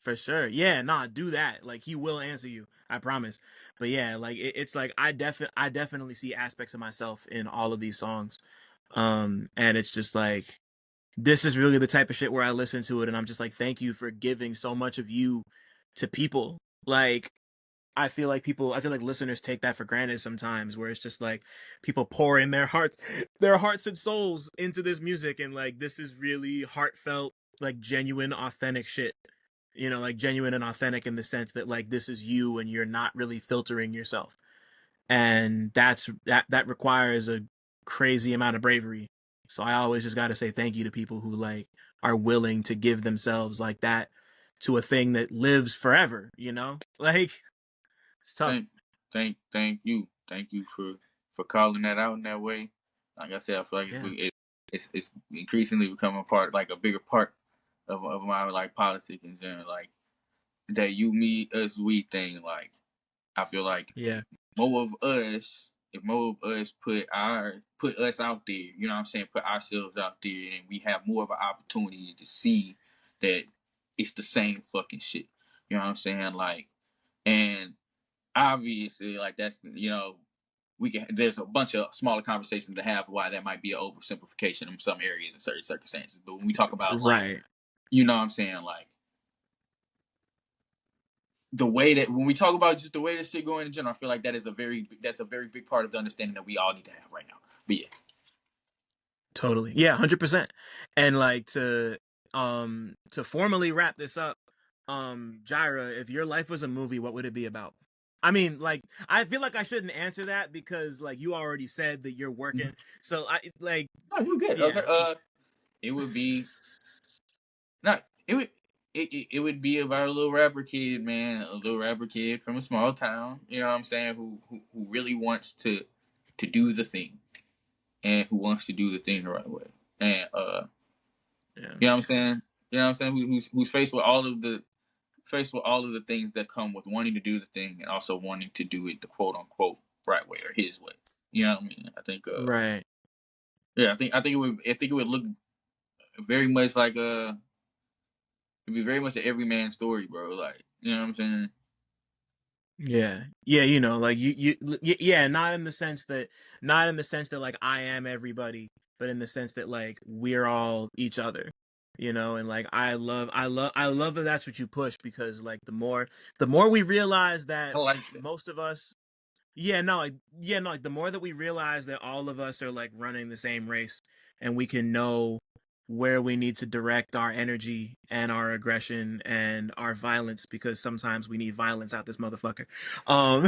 for sure. Yeah, nah, do that. Like, he will answer you. I promise. But yeah, like, it's like I definitely see aspects of myself in all of these songs. And it's just like this is really the type of shit where I listen to it and I'm just like, thank you for giving so much of you to people. Like, I feel like listeners take that for granted sometimes, where it's just like people pour in their hearts and souls into this music, and like this is really heartfelt, like genuine, authentic shit. You know, like genuine and authentic in the sense that like this is you and you're not really filtering yourself, and that requires a crazy amount of bravery. So I always just got to say thank you to people who like are willing to give themselves like that to a thing that lives forever. You know, like it's tough. Thank, thank you for calling that out in that way. Like I said, I feel like Yeah. it's increasingly becoming a part, like a bigger part of my like politics in general. Like that you, me, us, we thing. Like I feel like Yeah. if more of us put us out there, you know what I'm saying, put ourselves out there, and we have more of an opportunity to see that it's the same fucking shit. You know what I'm saying? Like, and obviously, like that's we can. There's a bunch of smaller conversations to have why that might be an oversimplification in some areas in certain circumstances. But when we talk about like, Right. you know what I'm saying, like the way that when we talk about just the way this shit going in general, I feel like that's a very big part of the understanding that we all need to have right now. But yeah, Totally. Yeah, 100%. And like to formally wrap this up, Jireh, if your life was a movie, what would it be about? I mean, like I feel like I shouldn't answer that because like you already said that you're working. So I like no, you good. Okay, yeah. it would be not. It would be about a little rapper kid, man, a little rapper kid from a small town. You know what I'm saying? Who really wants to do the thing and who wants to do the thing the right way. And Yeah. you know what I'm saying? You know what I'm saying? Who's faced with all of the things that come with wanting to do the thing and also wanting to do it the quote unquote right way or his way. You know what I mean? I think Right. yeah, I think it would look very much like it'd be very much an everyman story, bro. Like, you know what I'm saying? Yeah. Yeah, you know, like yeah, not in the sense that like I am everybody, but in the sense that like we're all each other. You know, and like I love that that's what you push because like the more we realize I that like that. most of us yeah, no, like the more that we realize that all of us are like running the same race and we can know where we need to direct our energy and our aggression and our violence because sometimes we need violence out this motherfucker. Um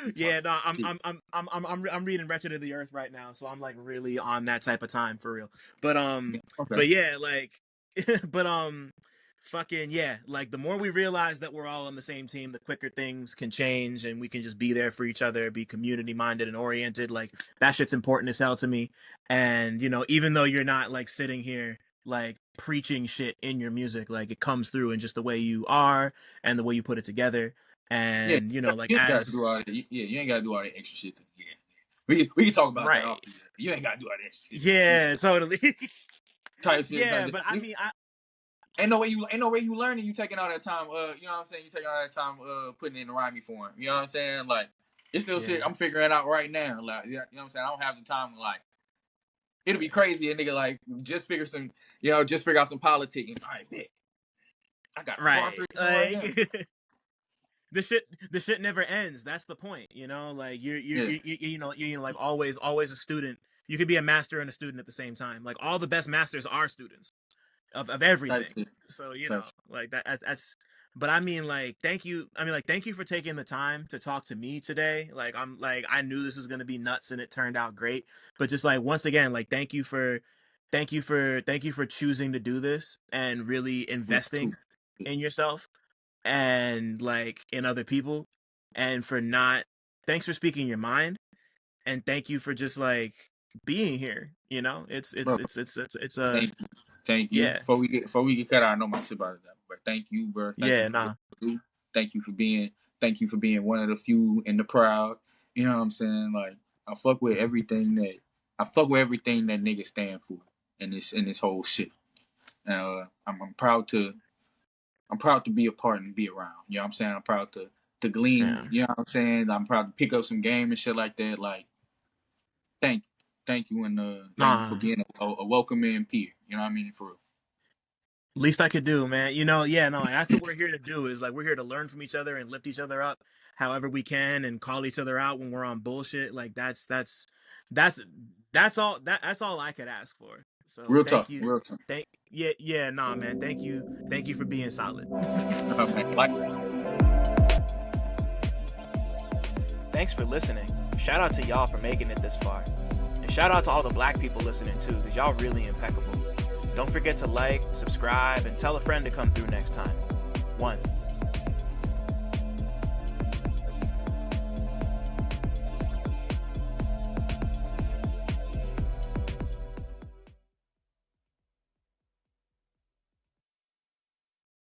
You yeah, talking no, shit. I'm reading Wretched of the Earth right now, so I'm like really on that type of time for real. But Yeah, okay. but yeah, like but fucking yeah, like the more we realize that we're all on the same team, the quicker things can change and we can just be there for each other, be community minded and oriented. Like that shit's important as hell to me. And you know, even though you're not like sitting here like preaching shit in your music, like it comes through in just the way you are and the way you put it together. Yeah, And you know, like you ain't gotta do as all that. Yeah, you ain't gotta do all that extra shit. Yeah, we can talk about that right. off the. You ain't gotta do all that extra shit. Yeah, Yeah, totally. type shit. Type Yeah, shit. but I mean I Ain't no way you learning. You taking all that time. You know what I'm saying? You taking all that time. Putting it in the rhymey form. You know what I'm saying? Like it's still shit yeah. I'm figuring out right now. Like you know what I'm saying? I don't have the time to like. It'll be crazy, a nigga like just figure some, just figure out some politics. All right, bet. I got a bar Right. for this one right now. Like the shit never ends. That's the point, you know. Like Yeah, you know like always a student. You could be a master and a student at the same time. Like all the best masters are students of type everything. shit. So you Type know shit. like that's. But I mean like thank you. I mean like thank you for taking the time to talk to me today. Like I'm like I knew this was gonna be nuts and it turned out great. But just like once again like thank you for choosing to do this and really investing in yourself and like in other people and for not thanks for speaking your mind and thank you for just like being here, you know. Bro, It's a thank you. yeah, Before we get cut out, I know my shit about that. But thank you, bro. Thank you yeah, for what nah, you do. Thank you for being one of the few in the crowd. You know what I'm saying? Like I fuck with everything that niggas stand for in this whole shit. I'm proud to be a part and be around. You know what I'm saying? I'm proud to glean. yeah, You know what I'm saying? I'm proud to pick up some game and shit like that. Like thank thank you, and thank you for nah. being a welcoming peer. You know what I mean? For real. Least I could do, man. You know, yeah, no, like, that's what we're here to do. Is like we're here to learn from each other and lift each other up, however we can, and call each other out when we're on bullshit. Like that's that's all I could ask for. So Real thank tough. you, Real tough. yeah, nah, man. Thank you for being solid. Man. Like. Thanks for listening. Shout out to y'all for making it this far, and shout out to all the black people listening too, because y'all really impeccable. Don't forget to like, subscribe, and tell a friend to come through next time. 1.